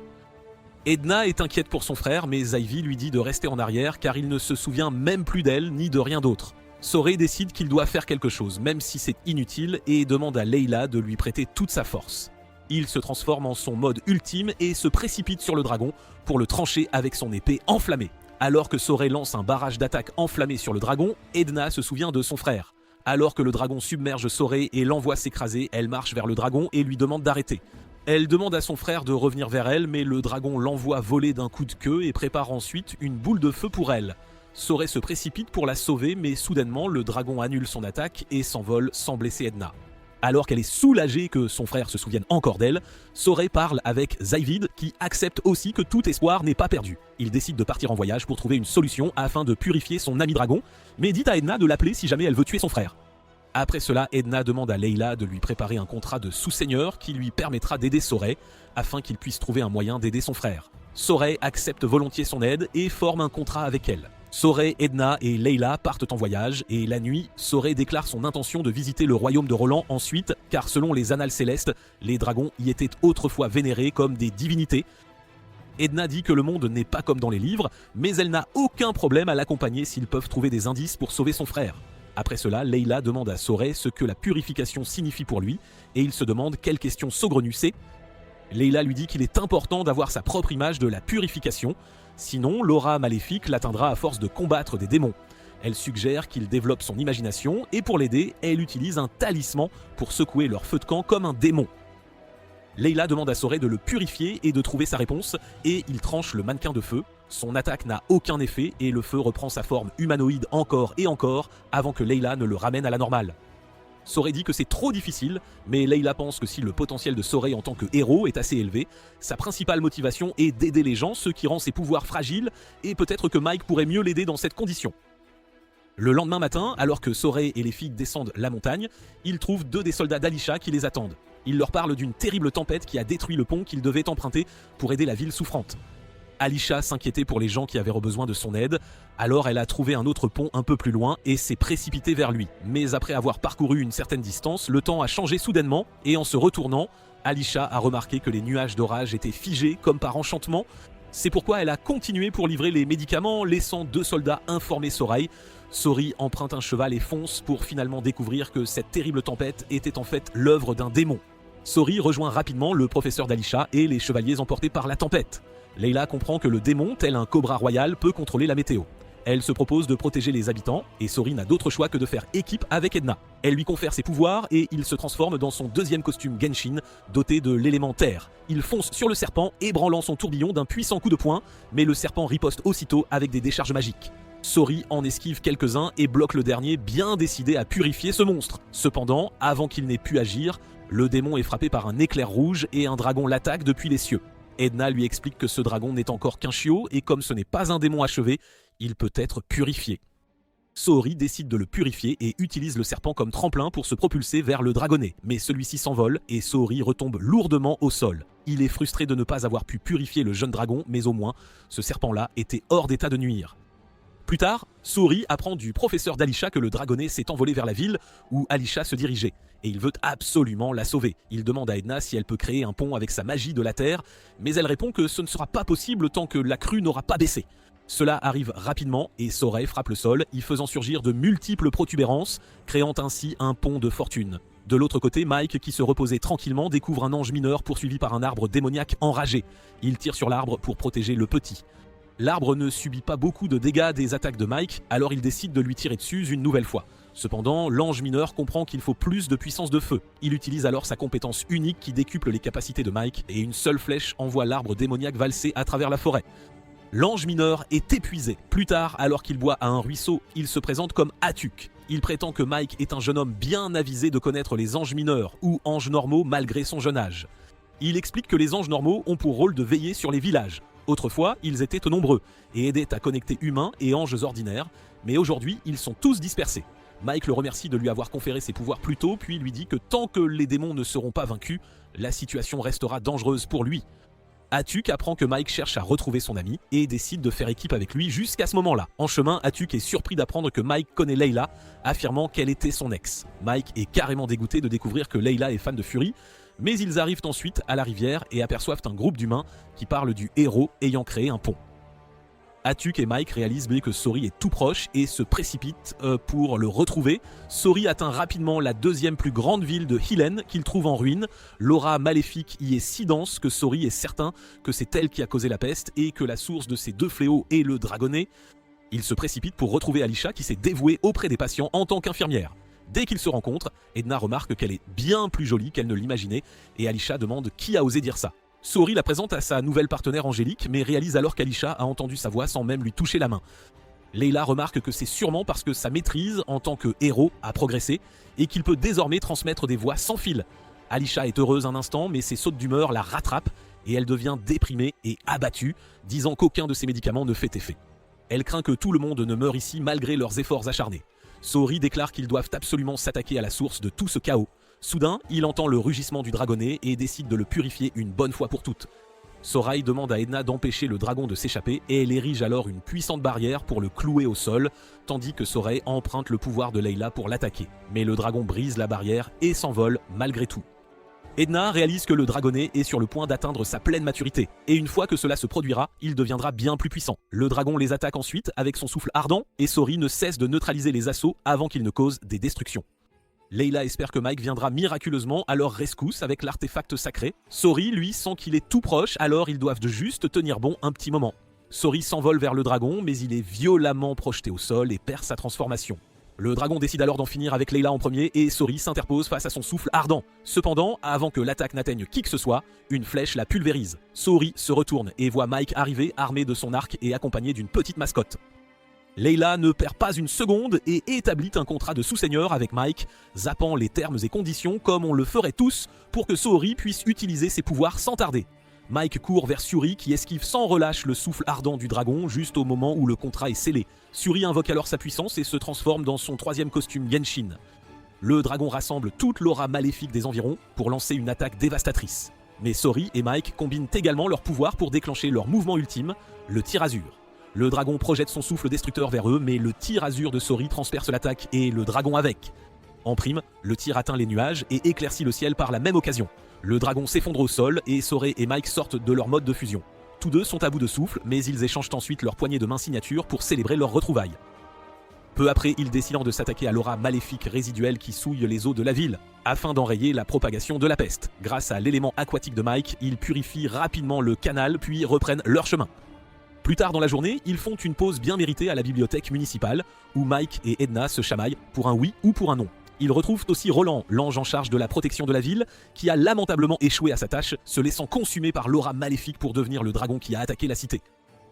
Edna est inquiète pour son frère, mais Zaïvi lui dit de rester en arrière car il ne se souvient même plus d'elle ni de rien d'autre. Sorey décide qu'il doit faire quelque chose, même si c'est inutile, et demande à Layla de lui prêter toute sa force. Il se transforme en son mode ultime et se précipite sur le dragon pour le trancher avec son épée enflammée. Alors que Sorey lance un barrage d'attaque enflammé sur le dragon, Edna se souvient de son frère. Alors que le dragon submerge Sorey et l'envoie s'écraser, elle marche vers le dragon et lui demande d'arrêter. Elle demande à son frère de revenir vers elle, mais le dragon l'envoie voler d'un coup de queue et prépare ensuite une boule de feu pour elle. Sorey se précipite pour la sauver, mais soudainement le dragon annule son attaque et s'envole sans blesser Edna. Alors qu'elle est soulagée que son frère se souvienne encore d'elle, Sorey parle avec Zaïvid qui accepte aussi que tout espoir n'est pas perdu. Il décide de partir en voyage pour trouver une solution afin de purifier son ami dragon, mais dit à Edna de l'appeler si jamais elle veut tuer son frère. Après cela, Edna demande à Layla de lui préparer un contrat de sous-seigneur qui lui permettra d'aider Sorey, afin qu'il puisse trouver un moyen d'aider son frère. Sorey accepte volontiers son aide et forme un contrat avec elle. Sorey, Edna et Layla partent en voyage, et la nuit, Sorey déclare son intention de visiter le royaume de Roland ensuite, car selon les annales célestes, les dragons y étaient autrefois vénérés comme des divinités. Edna dit que le monde n'est pas comme dans les livres, mais elle n'a aucun problème à l'accompagner s'ils peuvent trouver des indices pour sauver son frère. Après cela, Layla demande à Sorey ce que la purification signifie pour lui, et il se demande quelle question saugrenue c'est. Layla lui dit qu'il est important d'avoir sa propre image de la purification, sinon l'aura maléfique l'atteindra à force de combattre des démons. Elle suggère qu'il développe son imagination, et pour l'aider, elle utilise un talisman pour secouer leur feu de camp comme un démon. Layla demande à Sorey de le purifier et de trouver sa réponse, et il tranche le mannequin de feu. Son attaque n'a aucun effet et le feu reprend sa forme humanoïde encore et encore avant que Layla ne le ramène à la normale. Sorey dit que c'est trop difficile, mais Layla pense que si le potentiel de Sorey en tant que héros est assez élevé, sa principale motivation est d'aider les gens, ce qui rend ses pouvoirs fragiles, et peut-être que Mike pourrait mieux l'aider dans cette condition. Le lendemain matin, alors que Sorey et les filles descendent la montagne, ils trouvent deux des soldats d'Alisha qui les attendent. Il leur parle d'une terrible tempête qui a détruit le pont qu'ils devaient emprunter pour aider la ville souffrante. Alisha s'inquiétait pour les gens qui avaient besoin de son aide, alors elle a trouvé un autre pont un peu plus loin et s'est précipitée vers lui. Mais après avoir parcouru une certaine distance, le temps a changé soudainement et en se retournant, Alisha a remarqué que les nuages d'orage étaient figés comme par enchantement. C'est pourquoi elle a continué pour livrer les médicaments, laissant deux soldats informer Sorey. Sorey emprunte un cheval et fonce pour finalement découvrir que cette terrible tempête était en fait l'œuvre d'un démon. Sorey rejoint rapidement le professeur d'Alisha et les chevaliers emportés par la tempête. Layla comprend que le démon, tel un cobra royal, peut contrôler la météo. Elle se propose de protéger les habitants, et Sorey n'a d'autre choix que de faire équipe avec Edna. Elle lui confère ses pouvoirs, et il se transforme dans son deuxième costume Genshin, doté de l'élément terre. Il fonce sur le serpent, ébranlant son tourbillon d'un puissant coup de poing, mais le serpent riposte aussitôt avec des décharges magiques. Sori en esquive quelques-uns et bloque le dernier, bien décidé à purifier ce monstre. Cependant, avant qu'il n'ait pu agir, le démon est frappé par un éclair rouge et un dragon l'attaque depuis les cieux. Edna lui explique que ce dragon n'est encore qu'un chiot et comme ce n'est pas un démon achevé, il peut être purifié. Sori décide de le purifier et utilise le serpent comme tremplin pour se propulser vers le dragonnet, mais celui-ci s'envole et Sori retombe lourdement au sol. Il est frustré de ne pas avoir pu purifier le jeune dragon, mais au moins, ce serpent-là était hors d'état de nuire. Plus tard, Sori apprend du professeur d'Alisha que le dragonnet s'est envolé vers la ville où Alisha se dirigeait, et il veut absolument la sauver. Il demande à Edna si elle peut créer un pont avec sa magie de la terre, mais elle répond que ce ne sera pas possible tant que la crue n'aura pas baissé. Cela arrive rapidement et Sorey frappe le sol, y faisant surgir de multiples protubérances, créant ainsi un pont de fortune. De l'autre côté, Mike, qui se reposait tranquillement, découvre un ange mineur poursuivi par un arbre démoniaque enragé. Il tire sur l'arbre pour protéger le petit. L'arbre ne subit pas beaucoup de dégâts des attaques de Mike, alors il décide de lui tirer dessus une nouvelle fois. Cependant, l'ange mineur comprend qu'il faut plus de puissance de feu. Il utilise alors sa compétence unique qui décuple les capacités de Mike, et une seule flèche envoie l'arbre démoniaque valser à travers la forêt. L'ange mineur est épuisé. Plus tard, alors qu'il boit à un ruisseau, il se présente comme Atuk. Il prétend que Mike est un jeune homme bien avisé de connaître les anges mineurs ou anges normaux malgré son jeune âge. Il explique que les anges normaux ont pour rôle de veiller sur les villages. Autrefois, ils étaient peu nombreux et aidaient à connecter humains et anges ordinaires, mais aujourd'hui, ils sont tous dispersés. Mike le remercie de lui avoir conféré ses pouvoirs plus tôt, puis lui dit que tant que les démons ne seront pas vaincus, la situation restera dangereuse pour lui. Atuk apprend que Mike cherche à retrouver son ami et décide de faire équipe avec lui jusqu'à ce moment-là. En chemin, Atuk est surpris d'apprendre que Mike connaît Layla, affirmant qu'elle était son ex. Mike est carrément dégoûté de découvrir que Layla est fan de Fury, mais ils arrivent ensuite à la rivière et aperçoivent un groupe d'humains qui parlent du héros ayant créé un pont. Atuk et Mike réalisent que Sori est tout proche et se précipitent pour le retrouver. Sori atteint rapidement la deuxième plus grande ville de Hilen qu'il trouve en ruine. L'aura maléfique y est si dense que Sori est certain que c'est elle qui a causé la peste et que la source de ces deux fléaux est le dragonnet. Il se précipite pour retrouver Alisha qui s'est dévouée auprès des patients en tant qu'infirmière. Dès qu'ils se rencontrent, Edna remarque qu'elle est bien plus jolie qu'elle ne l'imaginait et Alisha demande qui a osé dire ça. Sori la présente à sa nouvelle partenaire Angélique, mais réalise alors qu'Alisha a entendu sa voix sans même lui toucher la main. Layla remarque que c'est sûrement parce que sa maîtrise en tant que héros a progressé et qu'il peut désormais transmettre des voix sans fil. Alisha est heureuse un instant, mais ses sautes d'humeur la rattrapent et elle devient déprimée et abattue, disant qu'aucun de ses médicaments ne fait effet. Elle craint que tout le monde ne meure ici malgré leurs efforts acharnés. Sori déclare qu'ils doivent absolument s'attaquer à la source de tout ce chaos. Soudain, il entend le rugissement du dragonnet et décide de le purifier une bonne fois pour toutes. Sorey demande à Edna d'empêcher le dragon de s'échapper et elle érige alors une puissante barrière pour le clouer au sol, tandis que Sorey emprunte le pouvoir de Layla pour l'attaquer. Mais le dragon brise la barrière et s'envole malgré tout. Edna réalise que le dragonnet est sur le point d'atteindre sa pleine maturité, et une fois que cela se produira, il deviendra bien plus puissant. Le dragon les attaque ensuite avec son souffle ardent, et Sori ne cesse de neutraliser les assauts avant qu'ils ne causent des destructions. Layla espère que Mike viendra miraculeusement à leur rescousse avec l'artefact sacré. Sori, lui, sent qu'il est tout proche, alors ils doivent juste tenir bon un petit moment. Sori s'envole vers le dragon, mais il est violemment projeté au sol et perd sa transformation. Le dragon décide alors d'en finir avec Layla en premier et Sori s'interpose face à son souffle ardent. Cependant, avant que l'attaque n'atteigne qui que ce soit, une flèche la pulvérise. Sori se retourne et voit Mike arriver armé de son arc et accompagné d'une petite mascotte. Layla ne perd pas une seconde et établit un contrat de sous-seigneur avec Mike, zappant les termes et conditions comme on le ferait tous pour que Sori puisse utiliser ses pouvoirs sans tarder. Mike court vers Suri qui esquive sans relâche le souffle ardent du dragon juste au moment où le contrat est scellé. Suri invoque alors sa puissance et se transforme dans son troisième costume Genshin. Le dragon rassemble toute l'aura maléfique des environs pour lancer une attaque dévastatrice. Mais Sori et Mike combinent également leurs pouvoirs pour déclencher leur mouvement ultime, le tir-azur. Le dragon projette son souffle destructeur vers eux, mais le tir-azur de Sori transperce l'attaque et le dragon avec. En prime, le tir atteint les nuages et éclaircit le ciel par la même occasion. Le dragon s'effondre au sol et Sorey et Mike sortent de leur mode de fusion. Tous deux sont à bout de souffle, mais ils échangent ensuite leur poignée de main signature pour célébrer leur retrouvaille. Peu après, ils décident de s'attaquer à l'aura maléfique résiduelle qui souille les eaux de la ville, afin d'enrayer la propagation de la peste. Grâce à l'élément aquatique de Mike, ils purifient rapidement le canal puis reprennent leur chemin. Plus tard dans la journée, ils font une pause bien méritée à la bibliothèque municipale, où Mike et Edna se chamaillent pour un oui ou pour un non. Ils retrouvent aussi Roland, l'ange en charge de la protection de la ville, qui a lamentablement échoué à sa tâche, se laissant consumer par l'aura maléfique pour devenir le dragon qui a attaqué la cité.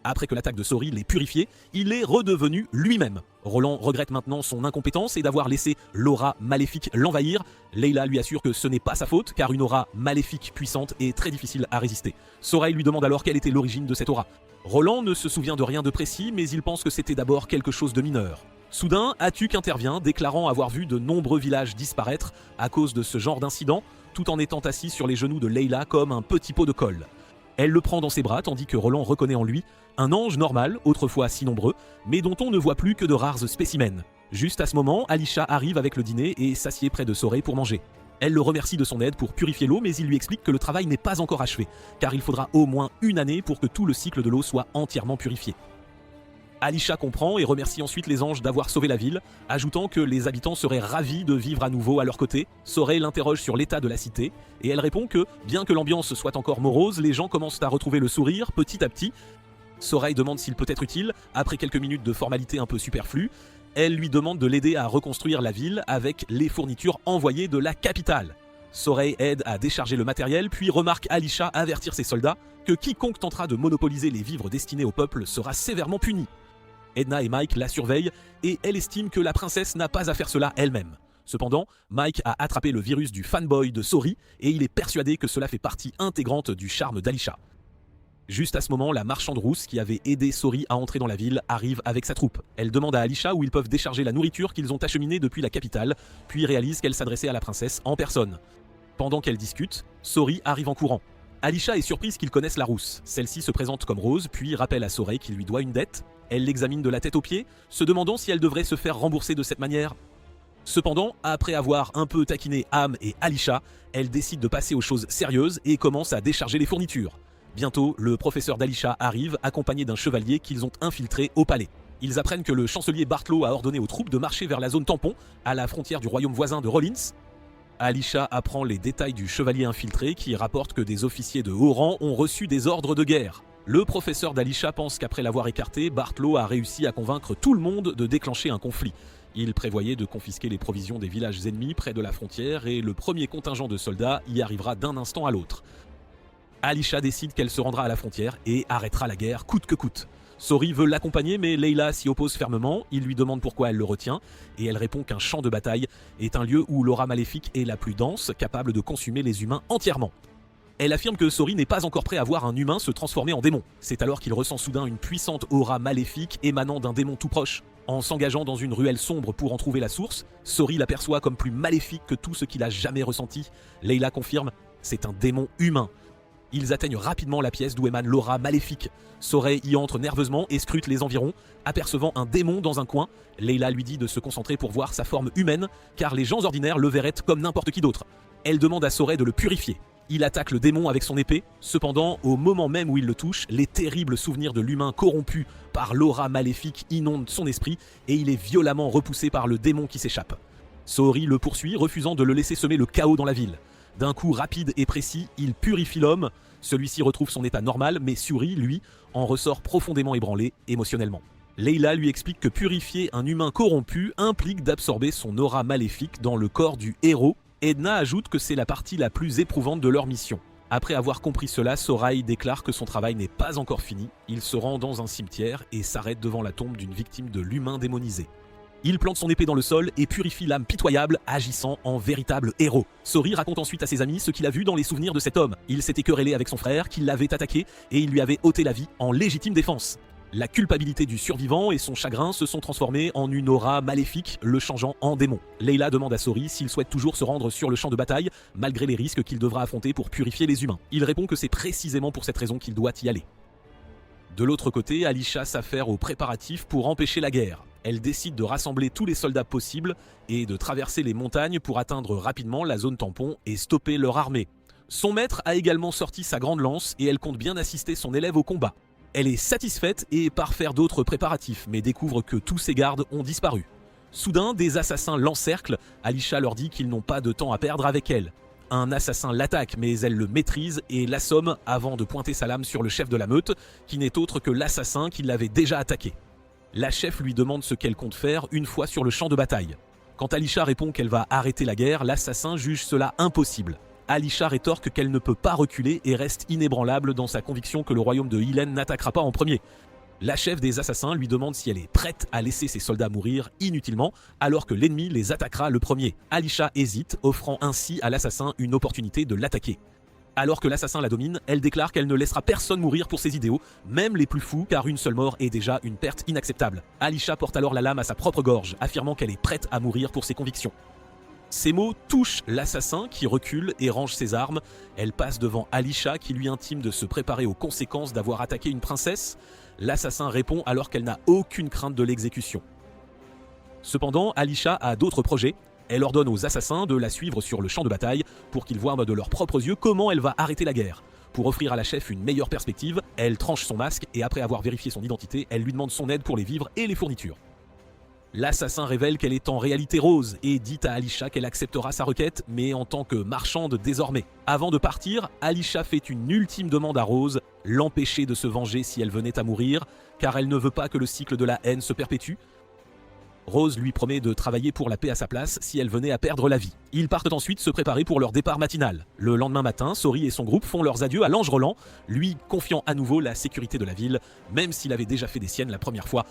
Après que l'attaque de Sori l'ait purifié, il est redevenu lui-même. Roland regrette maintenant son incompétence et d'avoir laissé l'aura maléfique l'envahir. Layla lui assure que ce n'est pas sa faute, car une aura maléfique puissante est très difficile à résister. Sorey lui demande alors quelle était l'origine de cette aura. Roland ne se souvient de rien de précis, mais il pense que c'était d'abord quelque chose de mineur. Soudain, Atuk intervient, déclarant avoir vu de nombreux villages disparaître à cause de ce genre d'incident, tout en étant assis sur les genoux de Layla comme un petit pot de colle. Elle le prend dans ses bras tandis que Roland reconnaît en lui un ange normal, autrefois si nombreux, mais dont on ne voit plus que de rares spécimens. Juste à ce moment, Alisha arrive avec le dîner et s'assied près de Sorey pour manger. Elle le remercie de son aide pour purifier l'eau, mais il lui explique que le travail n'est pas encore achevé, car il faudra au moins une année pour que tout le cycle de l'eau soit entièrement purifié. Alisha comprend et remercie ensuite les anges d'avoir sauvé la ville, ajoutant que les habitants seraient ravis de vivre à nouveau à leur côté. Sorey l'interroge sur l'état de la cité, et elle répond que, bien que l'ambiance soit encore morose, les gens commencent à retrouver le sourire petit à petit. Sorey demande s'il peut être utile, après quelques minutes de formalités un peu superflues. Elle lui demande de l'aider à reconstruire la ville avec les fournitures envoyées de la capitale. Sorey aide à décharger le matériel, puis remarque Alisha avertir ses soldats que quiconque tentera de monopoliser les vivres destinés au peuple sera sévèrement puni. Edna et Mike la surveillent et elle estime que la princesse n'a pas à faire cela elle-même. Cependant, Mike a attrapé le virus du fanboy de Sori et il est persuadé que cela fait partie intégrante du charme d'Alisha. Juste à ce moment, la marchande rousse qui avait aidé Sori à entrer dans la ville arrive avec sa troupe. Elle demande à Alisha où ils peuvent décharger la nourriture qu'ils ont acheminée depuis la capitale, puis réalise qu'elle s'adressait à la princesse en personne. Pendant qu'elle discute, Sori arrive en courant. Alisha est surprise qu'ils connaissent la rousse. Celle-ci se présente comme Rose, puis rappelle à Sorey qu'il lui doit une dette. Elle l'examine de la tête aux pieds, se demandant si elle devrait se faire rembourser de cette manière. Cependant, après avoir un peu taquiné Am et Alisha, elle décide de passer aux choses sérieuses et commence à décharger les fournitures. Bientôt, le professeur d'Alisha arrive, accompagné d'un chevalier qu'ils ont infiltré au palais. Ils apprennent que le chancelier Bartlow a ordonné aux troupes de marcher vers la zone tampon, à la frontière du royaume voisin de Rollins. Alisha apprend les détails du chevalier infiltré qui rapporte que des officiers de haut rang ont reçu des ordres de guerre. Le professeur d'Alisha pense qu'après l'avoir écarté, Bartlow a réussi à convaincre tout le monde de déclencher un conflit. Il prévoyait de confisquer les provisions des villages ennemis près de la frontière et le premier contingent de soldats y arrivera d'un instant à l'autre. Alisha décide qu'elle se rendra à la frontière et arrêtera la guerre coûte que coûte. Sori veut l'accompagner mais Layla s'y oppose fermement, il lui demande pourquoi elle le retient et elle répond qu'un champ de bataille est un lieu où l'aura maléfique est la plus dense, capable de consumer les humains entièrement. Elle affirme que Sori n'est pas encore prêt à voir un humain se transformer en démon. C'est alors qu'il ressent soudain une puissante aura maléfique émanant d'un démon tout proche. En s'engageant dans une ruelle sombre pour en trouver la source, Sori l'aperçoit comme plus maléfique que tout ce qu'il a jamais ressenti. Layla confirme, c'est un démon humain. Ils atteignent rapidement la pièce d'où émane l'aura maléfique. Sorey y entre nerveusement et scrute les environs, apercevant un démon dans un coin. Layla lui dit de se concentrer pour voir sa forme humaine, car les gens ordinaires le verraient comme n'importe qui d'autre. Elle demande à Sorey de le purifier. Il attaque le démon avec son épée. Cependant, au moment même où il le touche, les terribles souvenirs de l'humain corrompu par l'aura maléfique inondent son esprit et il est violemment repoussé par le démon qui s'échappe. Sori le poursuit, refusant de le laisser semer le chaos dans la ville. D'un coup rapide et précis, il purifie l'homme. Celui-ci retrouve son état normal, mais Suri, lui, en ressort profondément ébranlé émotionnellement. Layla lui explique que purifier un humain corrompu implique d'absorber son aura maléfique dans le corps du héros. Edna ajoute que c'est la partie la plus éprouvante de leur mission. Après avoir compris cela, Sorey déclare que son travail n'est pas encore fini. Il se rend dans un cimetière et s'arrête devant la tombe d'une victime de l'humain démonisé. Il plante son épée dans le sol et purifie l'âme pitoyable, agissant en véritable héros. Sori raconte ensuite à ses amis ce qu'il a vu dans les souvenirs de cet homme. Il s'était querellé avec son frère, qui l'avait attaqué, et il lui avait ôté la vie en légitime défense. La culpabilité du survivant et son chagrin se sont transformés en une aura maléfique, le changeant en démon. Layla demande à Sori s'il souhaite toujours se rendre sur le champ de bataille, malgré les risques qu'il devra affronter pour purifier les humains. Il répond que c'est précisément pour cette raison qu'il doit y aller. De l'autre côté, Alisha s'affaire aux préparatifs pour empêcher la guerre. Elle décide de rassembler tous les soldats possibles et de traverser les montagnes pour atteindre rapidement la zone tampon et stopper leur armée. Son maître a également sorti sa grande lance et elle compte bien assister son élève au combat. Elle est satisfaite et part faire d'autres préparatifs, mais découvre que tous ses gardes ont disparu. Soudain, des assassins l'encerclent. Alisha leur dit qu'ils n'ont pas de temps à perdre avec elle. Un assassin l'attaque, mais elle le maîtrise et l'assomme avant de pointer sa lame sur le chef de la meute, qui n'est autre que l'assassin qui l'avait déjà attaqué. La chef lui demande ce qu'elle compte faire une fois sur le champ de bataille. Quand Alisha répond qu'elle va arrêter la guerre, l'assassin juge cela impossible. Alisha rétorque qu'elle ne peut pas reculer et reste inébranlable dans sa conviction que le royaume de Hylen n'attaquera pas en premier. La chef des assassins lui demande si elle est prête à laisser ses soldats mourir inutilement alors que l'ennemi les attaquera le premier. Alisha hésite, offrant ainsi à l'assassin une opportunité de l'attaquer. Alors que l'assassin la domine, elle déclare qu'elle ne laissera personne mourir pour ses idéaux, même les plus fous, car une seule mort est déjà une perte inacceptable. Alisha porte alors la lame à sa propre gorge, affirmant qu'elle est prête à mourir pour ses convictions. Ces mots touchent l'assassin qui recule et range ses armes. Elle passe devant Alisha qui lui intime de se préparer aux conséquences d'avoir attaqué une princesse. L'assassin répond alors qu'elle n'a aucune crainte de l'exécution. Cependant, Alisha a d'autres projets. Elle ordonne aux assassins de la suivre sur le champ de bataille pour qu'ils voient de leurs propres yeux comment elle va arrêter la guerre. Pour offrir à la chef une meilleure perspective, elle tranche son masque et après avoir vérifié son identité, elle lui demande son aide pour les vivres et les fournitures. L'assassin révèle qu'elle est en réalité Rose et dit à Alisha qu'elle acceptera sa requête, mais en tant que marchande désormais. Avant de partir, Alisha fait une ultime demande à Rose, l'empêcher de se venger si elle venait à mourir, car elle ne veut pas que le cycle de la haine se perpétue. Rose lui promet de travailler pour la paix à sa place si elle venait à perdre la vie. Ils partent ensuite se préparer pour leur départ matinal. Le lendemain matin, Sori et son groupe font leurs adieux à l'ange Roland, lui confiant à nouveau la sécurité de la ville, même s'il avait déjà fait des siennes la première fois.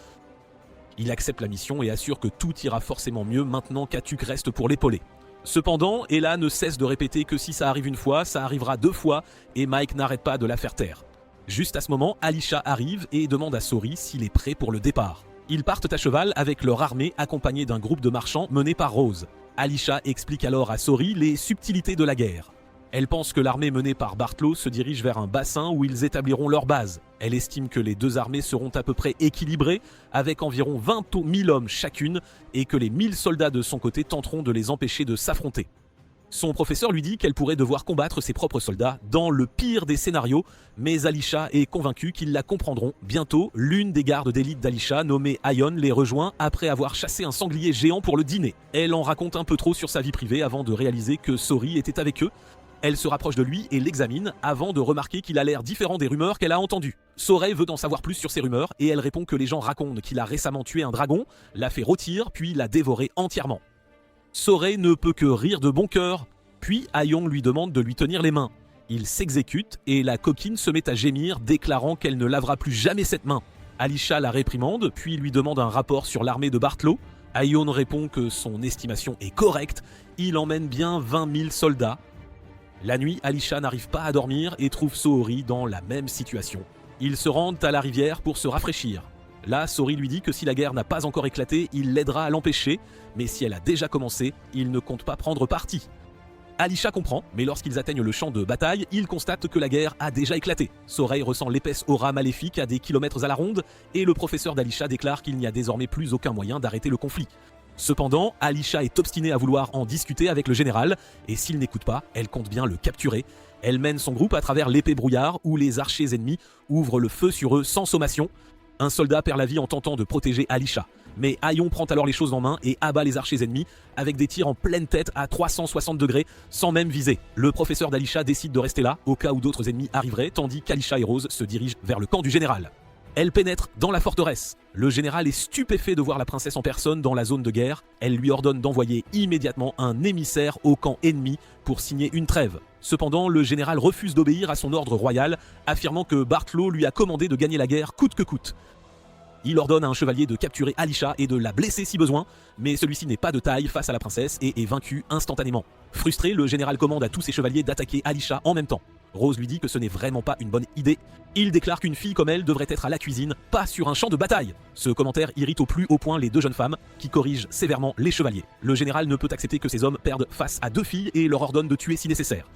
Il accepte la mission et assure que tout ira forcément mieux maintenant qu'Atuk reste pour l'épauler. Cependant, Ella ne cesse de répéter que si ça arrive une fois, ça arrivera deux fois, et Mike n'arrête pas de la faire taire. Juste à ce moment, Alisha arrive et demande à Sori s'il est prêt pour le départ. Ils partent à cheval avec leur armée accompagnés d'un groupe de marchands mené par Rose. Alisha explique alors à Sori les subtilités de la guerre. Elle pense que l'armée menée par Bartlo se dirige vers un bassin où ils établiront leur base. Elle estime que les deux armées seront à peu près équilibrées, avec environ 20 000 hommes chacune, et que les 1000 soldats de son côté tenteront de les empêcher de s'affronter. Son professeur lui dit qu'elle pourrait devoir combattre ses propres soldats dans le pire des scénarios, mais Alisha est convaincue qu'ils la comprendront. Bientôt, l'une des gardes d'élite d'Alisha, nommée Aion, les rejoint après avoir chassé un sanglier géant pour le dîner. Elle en raconte un peu trop sur sa vie privée avant de réaliser que Sori était avec eux. Elle se rapproche de lui et l'examine avant de remarquer qu'il a l'air différent des rumeurs qu'elle a entendues. Sorey veut en savoir plus sur ces rumeurs et elle répond que les gens racontent qu'il a récemment tué un dragon, l'a fait rôtir puis l'a dévoré entièrement. Sorey ne peut que rire de bon cœur, puis Aion lui demande de lui tenir les mains. Il s'exécute et la coquine se met à gémir, déclarant qu'elle ne lavera plus jamais cette main. Alisha la réprimande, puis lui demande un rapport sur l'armée de Bartlo. Aion répond que son estimation est correcte, il emmène bien 20 000 soldats. La nuit, Alisha n'arrive pas à dormir et trouve Sohori dans la même situation. Ils se rendent à la rivière pour se rafraîchir. Là, Sori lui dit que si la guerre n'a pas encore éclaté, il l'aidera à l'empêcher, mais si elle a déjà commencé, il ne compte pas prendre parti. Alisha comprend, mais lorsqu'ils atteignent le champ de bataille, ils constatent que la guerre a déjà éclaté. Sorey ressent l'épaisse aura maléfique à des kilomètres à la ronde, et le professeur d'Alisha déclare qu'il n'y a désormais plus aucun moyen d'arrêter le conflit. Cependant, Alisha est obstinée à vouloir en discuter avec le général, et s'il n'écoute pas, elle compte bien le capturer. Elle mène son groupe à travers l'épais brouillard où les archers ennemis ouvrent le feu sur eux sans sommation. Un soldat perd la vie en tentant de protéger Alisha. Mais Aion prend alors les choses en main et abat les archers ennemis avec des tirs en pleine tête à 360 degrés sans même viser. Le professeur d'Alisha décide de rester là au cas où d'autres ennemis arriveraient, tandis qu'Alisha et Rose se dirigent vers le camp du général. Elle pénètre dans la forteresse. Le général est stupéfait de voir la princesse en personne dans la zone de guerre. Elle lui ordonne d'envoyer immédiatement un émissaire au camp ennemi pour signer une trêve. Cependant, le général refuse d'obéir à son ordre royal, affirmant que Bartlo lui a commandé de gagner la guerre coûte que coûte. Il ordonne à un chevalier de capturer Alisha et de la blesser si besoin, mais celui-ci n'est pas de taille face à la princesse et est vaincu instantanément. Frustré, le général commande à tous ses chevaliers d'attaquer Alisha en même temps. Rose lui dit que ce n'est vraiment pas une bonne idée. Il déclare qu'une fille comme elle devrait être à la cuisine, pas sur un champ de bataille. Ce commentaire irrite au plus haut point les deux jeunes femmes, qui corrigent sévèrement les chevaliers. Le général ne peut accepter que ces hommes perdent face à deux filles et leur ordonne de tuer si nécessaire.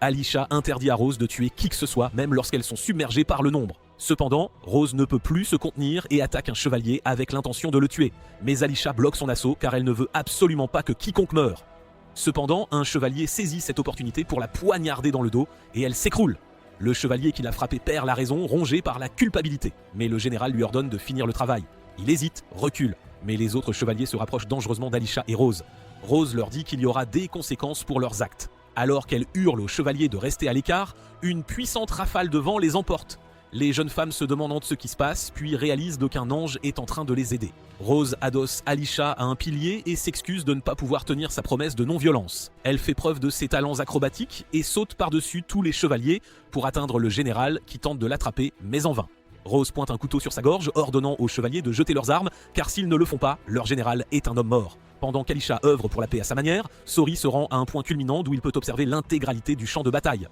Alisha interdit à Rose de tuer qui que ce soit, même lorsqu'elles sont submergées par le nombre. Cependant, Rose ne peut plus se contenir et attaque un chevalier avec l'intention de le tuer. Mais Alisha bloque son assaut car elle ne veut absolument pas que quiconque meure. Cependant, un chevalier saisit cette opportunité pour la poignarder dans le dos et elle s'écroule. Le chevalier qui l'a frappé perd la raison, rongé par la culpabilité. Mais le général lui ordonne de finir le travail. Il hésite, recule. Mais les autres chevaliers se rapprochent dangereusement d'Alisha et Rose. Rose leur dit qu'il y aura des conséquences pour leurs actes. Alors qu'elle hurle aux chevaliers de rester à l'écart, une puissante rafale de vent les emporte. Les jeunes femmes se demandent ce qui se passe, puis réalisent qu'un ange est en train de les aider. Rose adosse Alisha à un pilier et s'excuse de ne pas pouvoir tenir sa promesse de non-violence. Elle fait preuve de ses talents acrobatiques et saute par-dessus tous les chevaliers pour atteindre le général qui tente de l'attraper, mais en vain. Rose pointe un couteau sur sa gorge, ordonnant aux chevaliers de jeter leurs armes, car s'ils ne le font pas, leur général est un homme mort. Pendant qu'Alisha œuvre pour la paix à sa manière, Sori se rend à un point culminant d'où il peut observer l'intégralité du champ de bataille.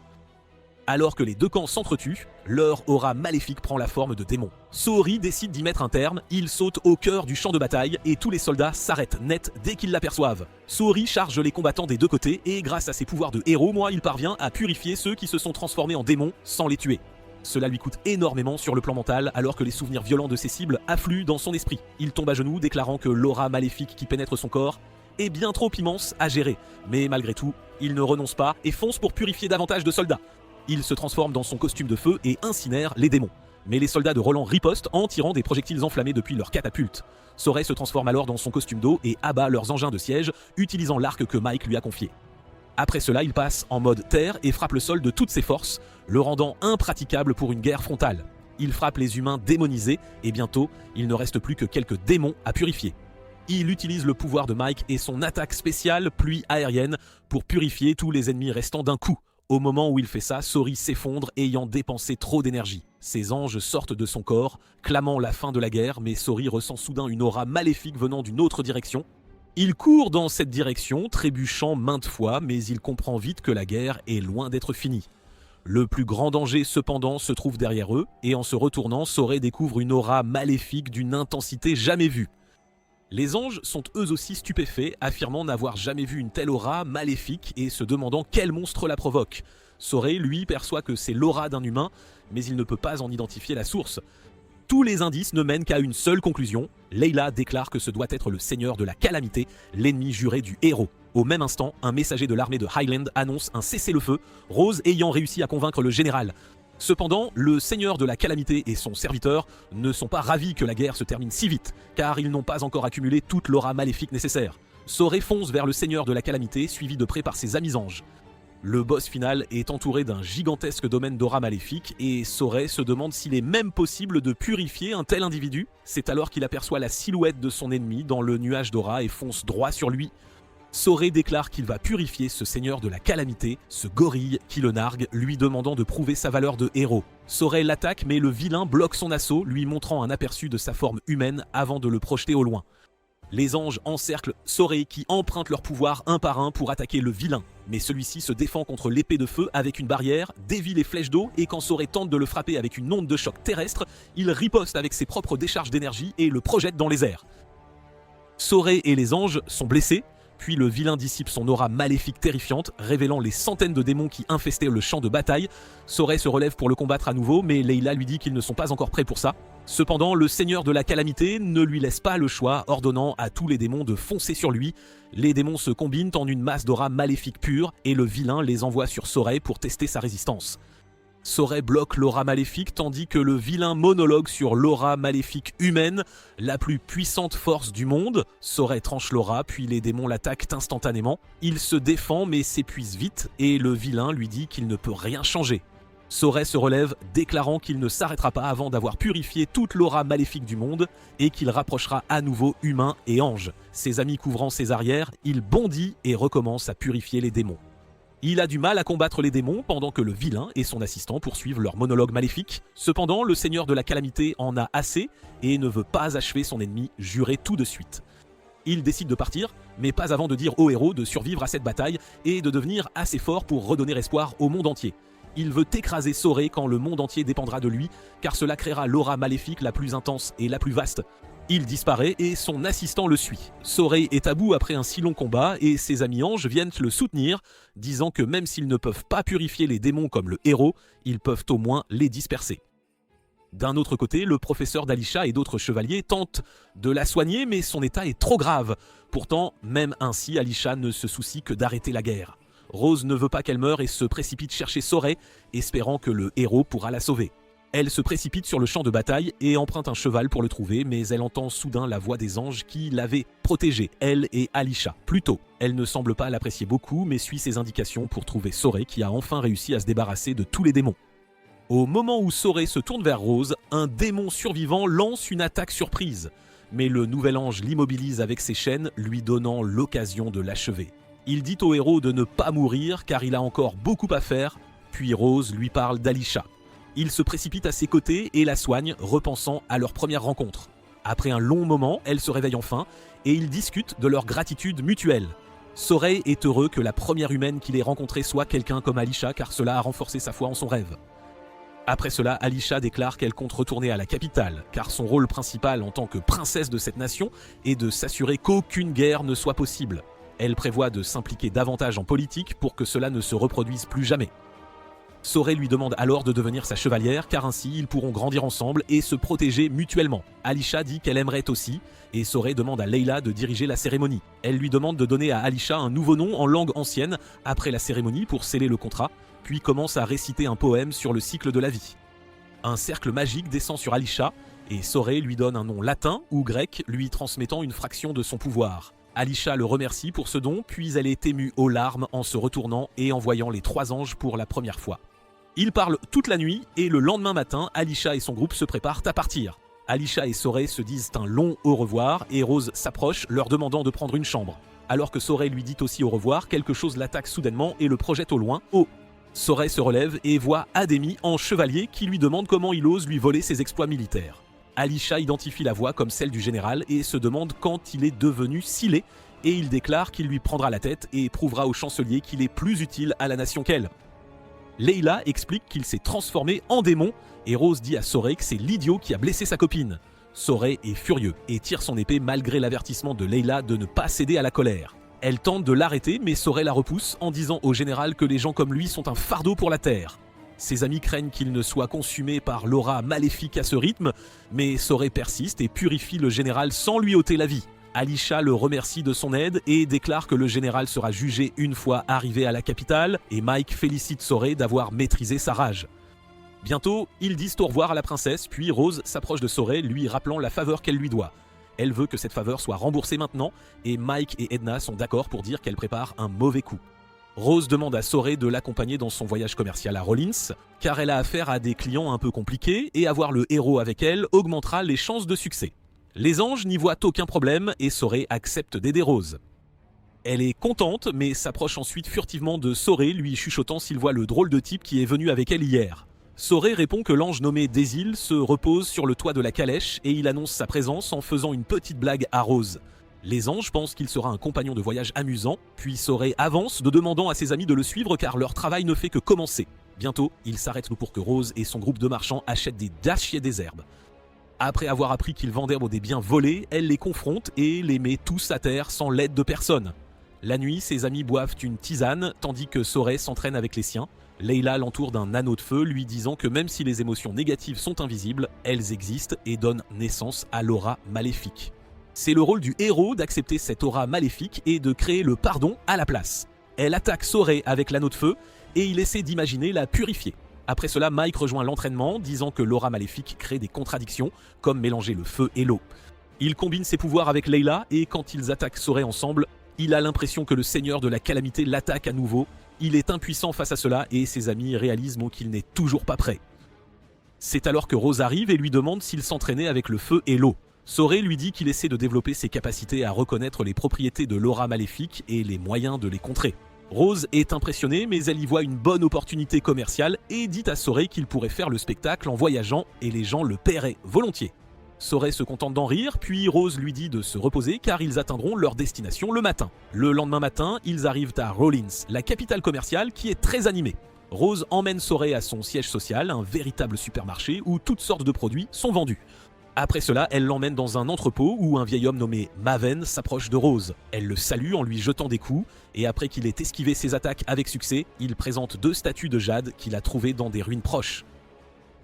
Alors que les deux camps s'entretuent, leur aura maléfique prend la forme de démons. Sori décide d'y mettre un terme, il saute au cœur du champ de bataille et tous les soldats s'arrêtent net dès qu'ils l'aperçoivent. Sori charge les combattants des deux côtés et grâce à ses pouvoirs de héros, il parvient à purifier ceux qui se sont transformés en démons sans les tuer. Cela lui coûte énormément sur le plan mental alors que les souvenirs violents de ses cibles affluent dans son esprit. Il tombe à genoux déclarant que l'aura maléfique qui pénètre son corps est bien trop immense à gérer. Mais malgré tout, il ne renonce pas et fonce pour purifier davantage de soldats. Il se transforme dans son costume de feu et incinère les démons. Mais les soldats de Roland ripostent en tirant des projectiles enflammés depuis leurs catapultes. Soray se transforme alors dans son costume d'eau et abat leurs engins de siège, utilisant l'arc que Mike lui a confié. Après cela, il passe en mode terre et frappe le sol de toutes ses forces, le rendant impraticable pour une guerre frontale. Il frappe les humains démonisés et bientôt, il ne reste plus que quelques démons à purifier. Il utilise le pouvoir de Mike et son attaque spéciale, pluie aérienne, pour purifier tous les ennemis restants d'un coup. Au moment où il fait ça, Sori s'effondre ayant dépensé trop d'énergie. Ses anges sortent de son corps, clamant la fin de la guerre, mais Sori ressent soudain une aura maléfique venant d'une autre direction. Il court dans cette direction, trébuchant maintes fois, mais il comprend vite que la guerre est loin d'être finie. Le plus grand danger cependant se trouve derrière eux, et en se retournant, Soray découvre une aura maléfique d'une intensité jamais vue. Les anges sont eux aussi stupéfaits, affirmant n'avoir jamais vu une telle aura maléfique et se demandant quel monstre la provoque. Soray, lui, perçoit que c'est l'aura d'un humain, mais il ne peut pas en identifier la source. Tous les indices ne mènent qu'à une seule conclusion. Layla déclare que ce doit être le seigneur de la calamité, l'ennemi juré du héros. Au même instant, un messager de l'armée de Highland annonce un cessez-le-feu, Rose ayant réussi à convaincre le général. Cependant, le seigneur de la calamité et son serviteur ne sont pas ravis que la guerre se termine si vite, car ils n'ont pas encore accumulé toute l'aura maléfique nécessaire. Soray fonce vers le seigneur de la calamité, suivi de près par ses amis anges. Le boss final est entouré d'un gigantesque domaine d'aura maléfique et Soray se demande s'il est même possible de purifier un tel individu. C'est alors qu'il aperçoit la silhouette de son ennemi dans le nuage d'aura et fonce droit sur lui. Soray déclare qu'il va purifier ce seigneur de la calamité, ce gorille qui le nargue, lui demandant de prouver sa valeur de héros. Soray l'attaque mais le vilain bloque son assaut, lui montrant un aperçu de sa forme humaine avant de le projeter au loin. Les anges encerclent Soray qui empruntent leur pouvoir un par un pour attaquer le vilain. Mais celui-ci se défend contre l'épée de feu avec une barrière, dévie les flèches d'eau et quand Soray tente de le frapper avec une onde de choc terrestre, il riposte avec ses propres décharges d'énergie et le projette dans les airs. Soray et les anges sont blessés, puis le vilain dissipe son aura maléfique terrifiante, révélant les centaines de démons qui infestaient le champ de bataille. Soray se relève pour le combattre à nouveau, mais Layla lui dit qu'ils ne sont pas encore prêts pour ça. Cependant, le seigneur de la calamité ne lui laisse pas le choix, ordonnant à tous les démons de foncer sur lui. Les démons se combinent en une masse d'aura maléfique pure, et le vilain les envoie sur Soray pour tester sa résistance. Soray bloque l'aura maléfique tandis que le vilain monologue sur l'aura maléfique humaine, la plus puissante force du monde. Soray tranche l'aura, puis les démons l'attaquent instantanément. Il se défend mais s'épuise vite et le vilain lui dit qu'il ne peut rien changer. Soray se relève, déclarant qu'il ne s'arrêtera pas avant d'avoir purifié toute l'aura maléfique du monde et qu'il rapprochera à nouveau humains et anges. Ses amis couvrant ses arrières, il bondit et recommence à purifier les démons. Il a du mal à combattre les démons pendant que le vilain et son assistant poursuivent leur monologue maléfique. Cependant, le seigneur de la calamité en a assez et ne veut pas achever son ennemi juré tout de suite. Il décide de partir, mais pas avant de dire au héros de survivre à cette bataille et de devenir assez fort pour redonner espoir au monde entier. Il veut écraser Soray quand le monde entier dépendra de lui, car cela créera l'aura maléfique la plus intense et la plus vaste. Il disparaît et son assistant le suit. Soray est à bout après un si long combat et ses amis anges viennent le soutenir, disant que même s'ils ne peuvent pas purifier les démons comme le héros, ils peuvent au moins les disperser. D'un autre côté, le professeur d'Alisha et d'autres chevaliers tentent de la soigner, mais son état est trop grave. Pourtant, même ainsi, Alisha ne se soucie que d'arrêter la guerre. Rose ne veut pas qu'elle meure et se précipite chercher Soray, espérant que le héros pourra la sauver. Elle se précipite sur le champ de bataille et emprunte un cheval pour le trouver, mais elle entend soudain la voix des anges qui l'avaient protégée, elle et Alisha, plus tôt. Elle ne semble pas l'apprécier beaucoup, mais suit ses indications pour trouver Soray qui a enfin réussi à se débarrasser de tous les démons. Au moment où Soray se tourne vers Rose, un démon survivant lance une attaque surprise. Mais le nouvel ange l'immobilise avec ses chaînes, lui donnant l'occasion de l'achever. Il dit au héros de ne pas mourir car il a encore beaucoup à faire, puis Rose lui parle d'Alisha. Il se précipite à ses côtés et la soigne, repensant à leur première rencontre. Après un long moment, elle se réveille enfin et ils discutent de leur gratitude mutuelle. Sorey est heureux que la première humaine qu'il ait rencontrée soit quelqu'un comme Alisha car cela a renforcé sa foi en son rêve. Après cela, Alisha déclare qu'elle compte retourner à la capitale, car son rôle principal en tant que princesse de cette nation est de s'assurer qu'aucune guerre ne soit possible. Elle prévoit de s'impliquer davantage en politique pour que cela ne se reproduise plus jamais. Sorey lui demande alors de devenir sa chevalière, car ainsi ils pourront grandir ensemble et se protéger mutuellement. Alisha dit qu'elle aimerait aussi, et Sorey demande à Layla de diriger la cérémonie. Elle lui demande de donner à Alisha un nouveau nom en langue ancienne après la cérémonie pour sceller le contrat, puis commence à réciter un poème sur le cycle de la vie. Un cercle magique descend sur Alisha, et Sorey lui donne un nom latin ou grec, lui transmettant une fraction de son pouvoir. Alisha le remercie pour ce don, puis elle est émue aux larmes en se retournant et en voyant les 3 anges pour la première fois. Ils parlent toute la nuit, et le lendemain matin, Alisha et son groupe se préparent à partir. Alisha et Sorey se disent un long au revoir, et Rose s'approche, leur demandant de prendre une chambre. Alors que Sorey lui dit aussi au revoir, quelque chose l'attaque soudainement et le projette au loin, haut. Sorey se relève et voit Ademi en chevalier qui lui demande comment il ose lui voler ses exploits militaires. Alisha identifie la voix comme celle du général et se demande quand il est devenu si laid, et il déclare qu'il lui prendra la tête et prouvera au chancelier qu'il est plus utile à la nation qu'elle. Layla explique qu'il s'est transformé en démon et Rose dit à Sorey que c'est l'idiot qui a blessé sa copine. Sorey est furieux et tire son épée malgré l'avertissement de Layla de ne pas céder à la colère. Elle tente de l'arrêter, mais Sorey la repousse en disant au général que les gens comme lui sont un fardeau pour la terre. Ses amis craignent qu'il ne soit consumé par l'aura maléfique à ce rythme, mais Sorey persiste et purifie le général sans lui ôter la vie. Alisha le remercie de son aide et déclare que le général sera jugé une fois arrivé à la capitale, et Mike félicite Sorey d'avoir maîtrisé sa rage. Bientôt, ils disent au revoir à la princesse, puis Rose s'approche de Sorey, lui rappelant la faveur qu'elle lui doit. Elle veut que cette faveur soit remboursée maintenant, et Mike et Edna sont d'accord pour dire qu'elle prépare un mauvais coup. Rose demande à Sorey de l'accompagner dans son voyage commercial à Rollins, car elle a affaire à des clients un peu compliqués, et avoir le héros avec elle augmentera les chances de succès. Les anges n'y voient aucun problème, et Sorey accepte d'aider Rose. Elle est contente, mais s'approche ensuite furtivement de Sorey, lui chuchotant s'il voit le drôle de type qui est venu avec elle hier. Sorey répond que l'ange nommé Désil se repose sur le toit de la calèche et il annonce sa présence en faisant une petite blague à Rose. Les anges pensent qu'il sera un compagnon de voyage amusant, puis Sorey avance de demandant à ses amis de le suivre car leur travail ne fait que commencer. Bientôt, ils s'arrêtent pour que Rose et son groupe de marchands achètent des dashes et des herbes. Après avoir appris qu'ils vendaient des biens volés, elle les confronte et les met tous à terre sans l'aide de personne. La nuit, ses amis boivent une tisane tandis que Sorey s'entraîne avec les siens. Layla l'entoure d'un anneau de feu, lui disant que même si les émotions négatives sont invisibles, elles existent et donnent naissance à l'aura maléfique. C'est le rôle du héros d'accepter cette aura maléfique et de créer le pardon à la place. Elle attaque Sorey avec l'anneau de feu et il essaie d'imaginer la purifier. Après cela, Mike rejoint l'entraînement, disant que l'aura maléfique crée des contradictions, comme mélanger le feu et l'eau. Il combine ses pouvoirs avec Layla et quand ils attaquent Sorey ensemble, il a l'impression que le seigneur de la calamité l'attaque à nouveau. Il est impuissant face à cela et ses amis réalisent qu'il n'est toujours pas prêt. C'est alors que Rose arrive et lui demande s'il s'entraînait avec le feu et l'eau. Sorey lui dit qu'il essaie de développer ses capacités à reconnaître les propriétés de l'aura maléfique et les moyens de les contrer. Rose est impressionnée mais elle y voit une bonne opportunité commerciale et dit à Sorey qu'il pourrait faire le spectacle en voyageant et les gens le paieraient volontiers. Sorey se contente d'en rire, puis Rose lui dit de se reposer car ils atteindront leur destination le matin. Le lendemain matin, ils arrivent à Rollins, la capitale commerciale qui est très animée. Rose emmène Sorey à son siège social, un véritable supermarché où toutes sortes de produits sont vendus. Après cela, elle l'emmène dans un entrepôt où un vieil homme nommé Maven s'approche de Rose. Elle le salue en lui jetant des coups, et après qu'il ait esquivé ses attaques avec succès, il présente 2 statues de jade qu'il a trouvées dans des ruines proches.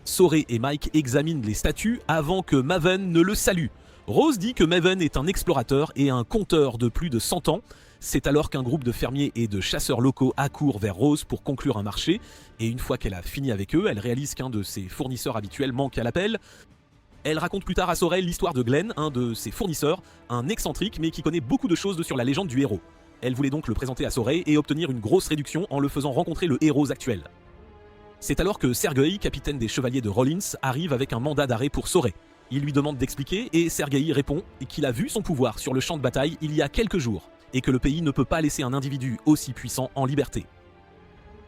Sorey et Mike examinent les statues avant que Maven ne le salue. Rose dit que Maven est un explorateur et un conteur de plus de 100 ans. C'est alors qu'un groupe de fermiers et de chasseurs locaux accourt vers Rose pour conclure un marché, et une fois qu'elle a fini avec eux, elle réalise qu'un de ses fournisseurs habituels manque à l'appel. Elle raconte plus tard à Sorey l'histoire de Glenn, un de ses fournisseurs, un excentrique mais qui connaît beaucoup de choses sur la légende du héros. Elle voulait donc le présenter à Sorey et obtenir une grosse réduction en le faisant rencontrer le héros actuel. C'est alors que Sergueï, capitaine des chevaliers de Rollins, arrive avec un mandat d'arrêt pour Sorey. Il lui demande d'expliquer et Sergueï répond qu'il a vu son pouvoir sur le champ de bataille il y a quelques jours et que le pays ne peut pas laisser un individu aussi puissant en liberté.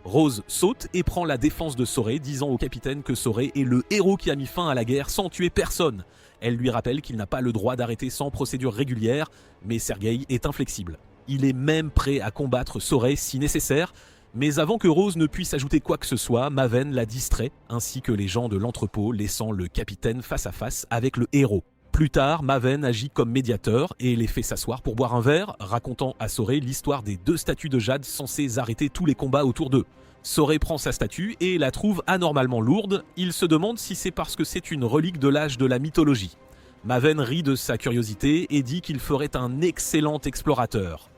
Rose saute et prend la défense de Sorey, disant au capitaine que Sorey est le héros qui a mis fin à la guerre sans tuer personne. Elle lui rappelle qu'il n'a pas le droit d'arrêter sans procédure régulière, mais Sergueï est inflexible. Il est même prêt à combattre Sorey si nécessaire, mais avant que Rose ne puisse ajouter quoi que ce soit, Maven la distrait, ainsi que les gens de l'entrepôt, laissant le capitaine face à face avec le héros. Plus tard, Maven agit comme médiateur et les fait s'asseoir pour boire un verre, racontant à Sorey l'histoire des 2 statues de jade censées arrêter tous les combats autour d'eux. Sorey prend sa statue et la trouve anormalement lourde. Il se demande si c'est parce que c'est une relique de l'âge de la mythologie. Maven rit de sa curiosité et dit qu'il ferait un excellent explorateur.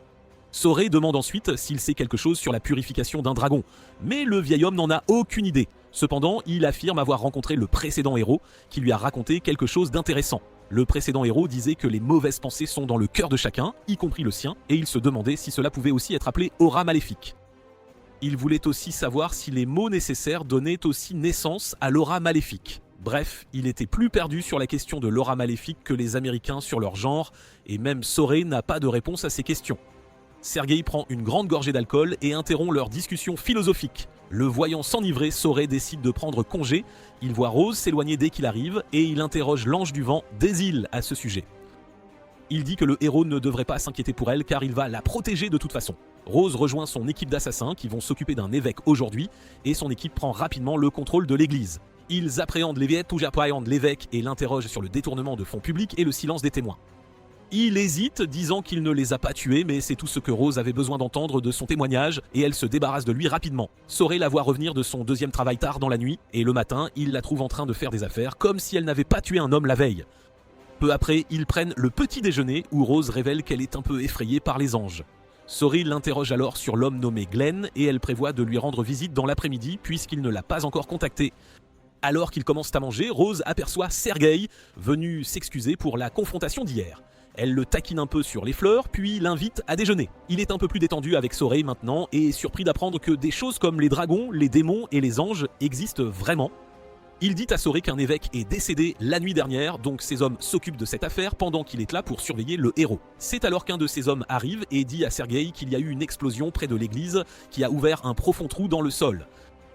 Sorey demande ensuite s'il sait quelque chose sur la purification d'un dragon, mais le vieil homme n'en a aucune idée. Cependant, il affirme avoir rencontré le précédent héros qui lui a raconté quelque chose d'intéressant. Le précédent héros disait que les mauvaises pensées sont dans le cœur de chacun, y compris le sien, et il se demandait si cela pouvait aussi être appelé aura maléfique. Il voulait aussi savoir si les mots nécessaires donnaient aussi naissance à l'aura maléfique. Bref, il était plus perdu sur la question de l'aura maléfique que les Américains sur leur genre, et même Sorey n'a pas de réponse à ces questions. Sergueï prend une grande gorgée d'alcool et interrompt leur discussion philosophique. Le voyant s'enivrer, Sorey décide de prendre congé. Il voit Rose s'éloigner dès qu'il arrive et il interroge l'ange du vent des îles à ce sujet. Il dit que le héros ne devrait pas s'inquiéter pour elle car il va la protéger de toute façon. Rose rejoint son équipe d'assassins qui vont s'occuper d'un évêque aujourd'hui et son équipe prend rapidement le contrôle de l'église. Ils appréhendent l'évêque et l'interrogent sur le détournement de fonds publics et le silence des témoins. Il hésite, disant qu'il ne les a pas tués, mais c'est tout ce que Rose avait besoin d'entendre de son témoignage, et elle se débarrasse de lui rapidement. Sorey la voit revenir de son 2e travail tard dans la nuit, et le matin, il la trouve en train de faire des affaires, comme si elle n'avait pas tué un homme la veille. Peu après, ils prennent le petit déjeuner, où Rose révèle qu'elle est un peu effrayée par les anges. Sorey l'interroge alors sur l'homme nommé Glenn, et elle prévoit de lui rendre visite dans l'après-midi, puisqu'il ne l'a pas encore contacté. Alors qu'ils commencent à manger, Rose aperçoit Sergueï, venu s'excuser pour la confrontation d'hier. Elle le taquine un peu sur les fleurs, puis l'invite à déjeuner. Il est un peu plus détendu avec Sorey maintenant et est surpris d'apprendre que des choses comme les dragons, les démons et les anges existent vraiment. Il dit à Sorey qu'un évêque est décédé la nuit dernière, donc ses hommes s'occupent de cette affaire pendant qu'il est là pour surveiller le héros. C'est alors qu'un de ses hommes arrive et dit à Sergueï qu'il y a eu une explosion près de l'église qui a ouvert un profond trou dans le sol.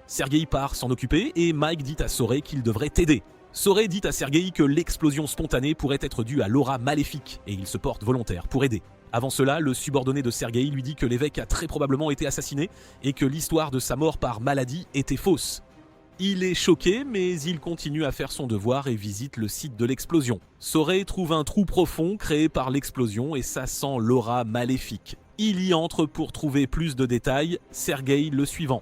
Sergueï part s'en occuper et Mike dit à Sorey qu'il devrait aider. Sorey dit à Sergueï que l'explosion spontanée pourrait être due à l'aura maléfique et il se porte volontaire pour aider. Avant cela, le subordonné de Sergueï lui dit que l'évêque a très probablement été assassiné et que l'histoire de sa mort par maladie était fausse. Il est choqué, mais il continue à faire son devoir et visite le site de l'explosion. Sorey trouve un trou profond créé par l'explosion et ça sent l'aura maléfique. Il y entre pour trouver plus de détails, Sergueï le suivant.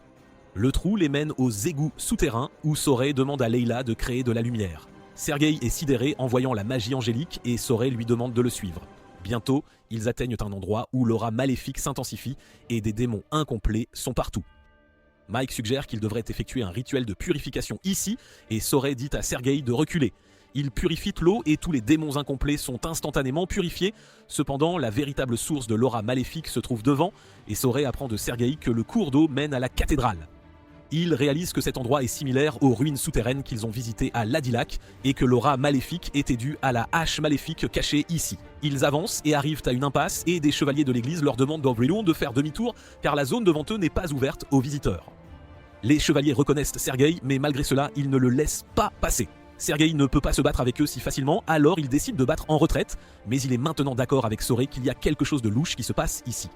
Le trou les mène aux égouts souterrains où Sorey demande à Leila de créer de la lumière. Sergueï est sidéré en voyant la magie angélique et Sorey lui demande de le suivre. Bientôt, ils atteignent un endroit où l'aura maléfique s'intensifie et des démons incomplets sont partout. Mike suggère qu'il devrait effectuer un rituel de purification ici et Sorey dit à Sergueï de reculer. Il purifie l'eau et tous les démons incomplets sont instantanément purifiés. Cependant, la véritable source de l'aura maléfique se trouve devant et Sorey apprend de Sergueï que le cours d'eau mène à la cathédrale. Ils réalisent que cet endroit est similaire aux ruines souterraines qu'ils ont visitées à Ladilac et que l'aura maléfique était due à la hache maléfique cachée ici. Ils avancent et arrivent à une impasse et des chevaliers de l'église leur demandent de faire demi-tour car la zone devant eux n'est pas ouverte aux visiteurs. Les chevaliers reconnaissent Sergueï, mais malgré cela, ils ne le laissent pas passer. Sergueï ne peut pas se battre avec eux si facilement, alors il décide de battre en retraite, mais il est maintenant d'accord avec Sorey qu'il y a quelque chose de louche qui se passe ici.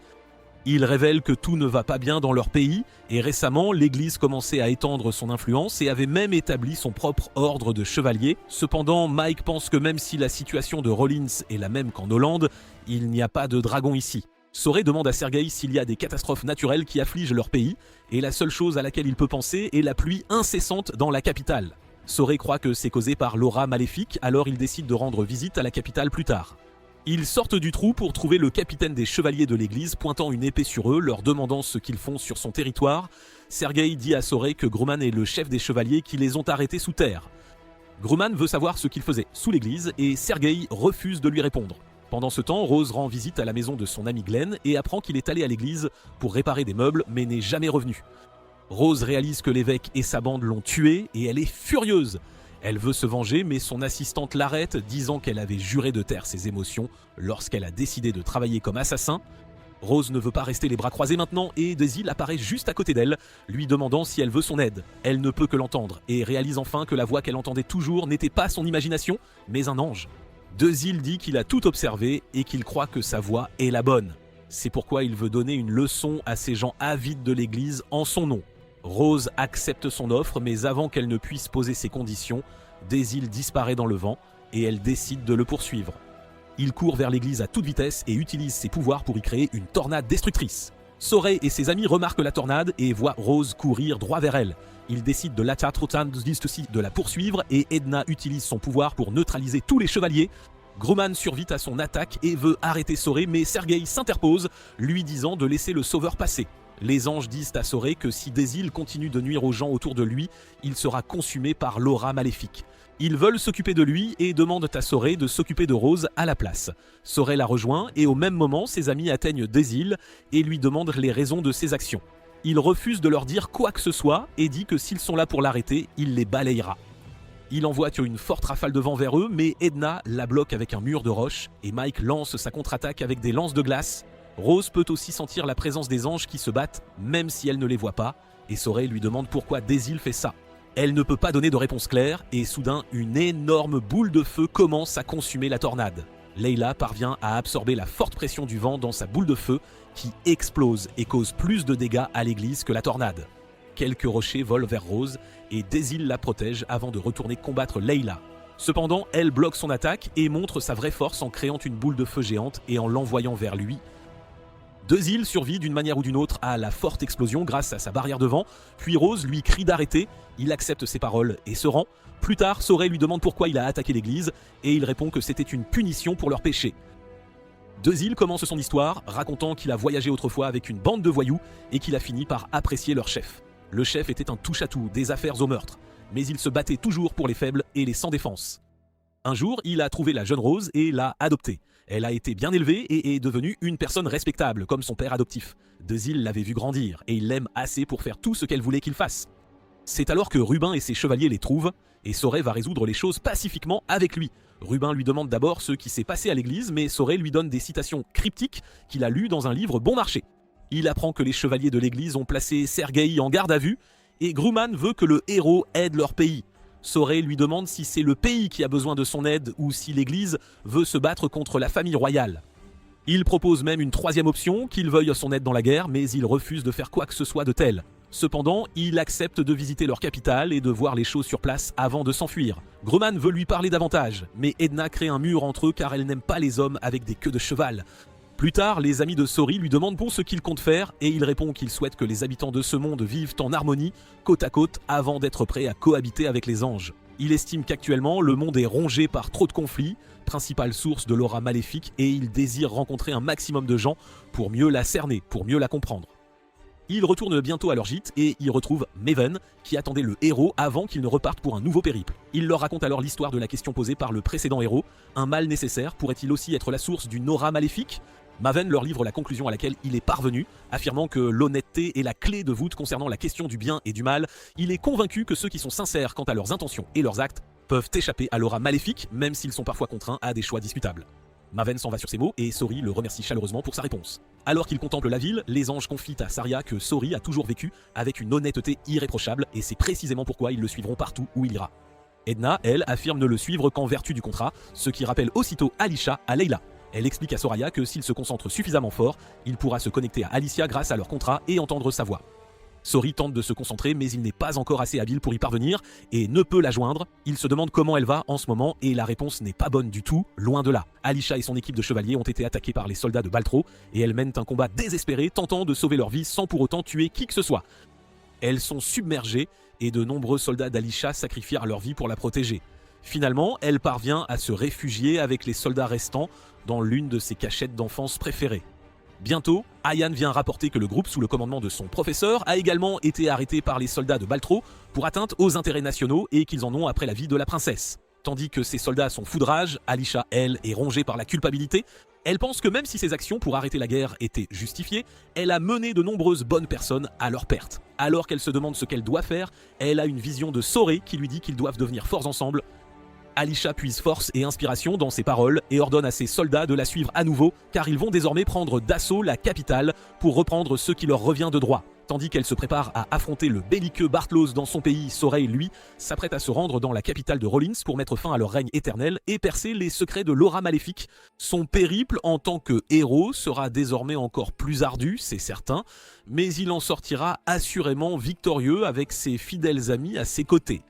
Il révèle que tout ne va pas bien dans leur pays, et récemment, l'église commençait à étendre son influence et avait même établi son propre ordre de chevaliers. Cependant, Mike pense que même si la situation de Rollins est la même qu'en Hollande, il n'y a pas de dragon ici. Sorey demande à Sergueï s'il y a des catastrophes naturelles qui affligent leur pays, et la seule chose à laquelle il peut penser est la pluie incessante dans la capitale. Sorey croit que c'est causé par l'aura maléfique, alors il décide de rendre visite à la capitale plus tard. Ils sortent du trou pour trouver le capitaine des chevaliers de l'église pointant une épée sur eux, leur demandant ce qu'ils font sur son territoire. Sergueï dit à Sorey que Grumman est le chef des chevaliers qui les ont arrêtés sous terre. Grumman veut savoir ce qu'il faisait sous l'église et Sergueï refuse de lui répondre. Pendant ce temps, Rose rend visite à la maison de son ami Glenn et apprend qu'il est allé à l'église pour réparer des meubles mais n'est jamais revenu. Rose réalise que l'évêque et sa bande l'ont tué et elle est furieuse. Elle veut se venger, mais son assistante l'arrête, disant qu'elle avait juré de taire ses émotions lorsqu'elle a décidé de travailler comme assassin. Rose ne veut pas rester les bras croisés maintenant et Desil apparaît juste à côté d'elle, lui demandant si elle veut son aide. Elle ne peut que l'entendre et réalise enfin que la voix qu'elle entendait toujours n'était pas son imagination, mais un ange. Desil dit qu'il a tout observé et qu'il croit que sa voix est la bonne. C'est pourquoi il veut donner une leçon à ces gens avides de l'église en son nom. Rose accepte son offre, mais avant qu'elle ne puisse poser ses conditions, Desil disparaît dans le vent et elle décide de le poursuivre. Il court vers l'église à toute vitesse et utilise ses pouvoirs pour y créer une tornade destructrice. Sorey et ses amis remarquent la tornade et voient Rose courir droit vers elle. Ils décident de la poursuivre et Edna utilise son pouvoir pour neutraliser tous les chevaliers. Grumman survit à son attaque et veut arrêter Sorey, mais Sergei s'interpose, lui disant de laisser le sauveur passer. Les anges disent à Sorey que si Desil continue de nuire aux gens autour de lui, il sera consumé par l'aura maléfique. Ils veulent s'occuper de lui et demandent à Sorey de s'occuper de Rose à la place. Sorey la rejoint et au même moment, ses amis atteignent Desil et lui demandent les raisons de ses actions. Il refuse de leur dire quoi que ce soit et dit que s'ils sont là pour l'arrêter, il les balayera. Il envoie une forte rafale de vent vers eux, mais Edna la bloque avec un mur de roche et Mike lance sa contre-attaque avec des lances de glace. Rose peut aussi sentir la présence des anges qui se battent, même si elle ne les voit pas, et Sorey lui demande pourquoi Desil fait ça. Elle ne peut pas donner de réponse claire, et soudain, une énorme boule de feu commence à consumer la tornade. Layla parvient à absorber la forte pression du vent dans sa boule de feu, qui explose et cause plus de dégâts à l'église que la tornade. Quelques rochers volent vers Rose, et Desil la protège avant de retourner combattre Layla. Cependant, elle bloque son attaque et montre sa vraie force en créant une boule de feu géante et en l'envoyant vers lui. Desil survit d'une manière ou d'une autre à la forte explosion grâce à sa barrière de vent, puis Rose lui crie d'arrêter, il accepte ses paroles et se rend. Plus tard, Sorey lui demande pourquoi il a attaqué l'église, et il répond que c'était une punition pour leur péché. Desil commence son histoire, racontant qu'il a voyagé autrefois avec une bande de voyous et qu'il a fini par apprécier leur chef. Le chef était un touche-à-tout, des affaires au meurtre, mais il se battait toujours pour les faibles et les sans défense. Un jour, il a trouvé la jeune Rose et l'a adoptée. Elle a été bien élevée et est devenue une personne respectable, comme son père adoptif. Desil l'avait vu grandir, et il l'aime assez pour faire tout ce qu'elle voulait qu'il fasse. C'est alors que Rubin et ses chevaliers les trouvent, et Sorey va résoudre les choses pacifiquement avec lui. Rubin lui demande d'abord ce qui s'est passé à l'église, mais Sorey lui donne des citations cryptiques qu'il a lues dans un livre bon marché. Il apprend que les chevaliers de l'église ont placé Sergei en garde à vue, et Grumman veut que le héros aide leur pays. Sorey lui demande si c'est le pays qui a besoin de son aide ou si l'église veut se battre contre la famille royale. Il propose même une troisième option, qu'il veuille son aide dans la guerre, mais il refuse de faire quoi que ce soit de tel. Cependant, il accepte de visiter leur capitale et de voir les choses sur place avant de s'enfuir. Grumman veut lui parler davantage, mais Edna crée un mur entre eux car elle n'aime pas les hommes avec des queues de cheval. Plus tard, les amis de Sorey lui demandent ce qu'il compte faire et il répond qu'il souhaite que les habitants de ce monde vivent en harmonie, côte à côte, avant d'être prêts à cohabiter avec les anges. Il estime qu'actuellement, le monde est rongé par trop de conflits, principale source de l'aura maléfique, et il désire rencontrer un maximum de gens pour mieux la cerner, pour mieux la comprendre. Il retourne bientôt à leur gîte et y retrouve Maven, qui attendait le héros avant qu'il ne reparte pour un nouveau périple. Il leur raconte alors l'histoire de la question posée par le précédent héros. Un mal nécessaire pourrait-il aussi être la source d'une aura maléfique ? Maven leur livre la conclusion à laquelle il est parvenu, affirmant que l'honnêteté est la clé de voûte concernant la question du bien et du mal. Il est convaincu que ceux qui sont sincères quant à leurs intentions et leurs actes peuvent échapper à l'aura maléfique, même s'ils sont parfois contraints à des choix discutables. Maven s'en va sur ces mots et Sorey le remercie chaleureusement pour sa réponse. Alors qu'il contemple la ville, les anges confient à Saria que Sorey a toujours vécu avec une honnêteté irréprochable et c'est précisément pourquoi ils le suivront partout où il ira. Edna, elle, affirme ne le suivre qu'en vertu du contrat, ce qui rappelle aussitôt Alisha à Layla. Elle explique à Soraya que s'il se concentre suffisamment fort, il pourra se connecter à Alicia grâce à leur contrat et entendre sa voix. Sorey tente de se concentrer mais il n'est pas encore assez habile pour y parvenir et ne peut la joindre. Il se demande comment elle va en ce moment et la réponse n'est pas bonne du tout, loin de là. Alisha et son équipe de chevaliers ont été attaqués par les soldats de Baltro et elles mènent un combat désespéré tentant de sauver leur vie sans pour autant tuer qui que ce soit. Elles sont submergées et de nombreux soldats d'Alisha sacrifièrent leur vie pour la protéger. Finalement, elle parvient à se réfugier avec les soldats restants dans l'une de ses cachettes d'enfance préférées. Bientôt, Ayan vient rapporter que le groupe sous le commandement de son professeur a également été arrêté par les soldats de Baltro pour atteinte aux intérêts nationaux et qu'ils en ont après la vie de la princesse. Tandis que ces soldats sont fous de rage, Alisha, elle, est rongée par la culpabilité. Elle pense que même si ses actions pour arrêter la guerre étaient justifiées, elle a mené de nombreuses bonnes personnes à leur perte. Alors qu'elle se demande ce qu'elle doit faire, elle a une vision de Sorey qui lui dit qu'ils doivent devenir forts ensemble. Alisha puise force et inspiration dans ses paroles et ordonne à ses soldats de la suivre à nouveau car ils vont désormais prendre d'assaut la capitale pour reprendre ce qui leur revient de droit. Tandis qu'elle se prépare à affronter le belliqueux Bartlos dans son pays, Sorey, lui, s'apprête à se rendre dans la capitale de Rollins pour mettre fin à leur règne éternel et percer les secrets de l'aura maléfique. Son périple en tant que héros sera désormais encore plus ardu, c'est certain, mais il en sortira assurément victorieux avec ses fidèles amis à ses côtés.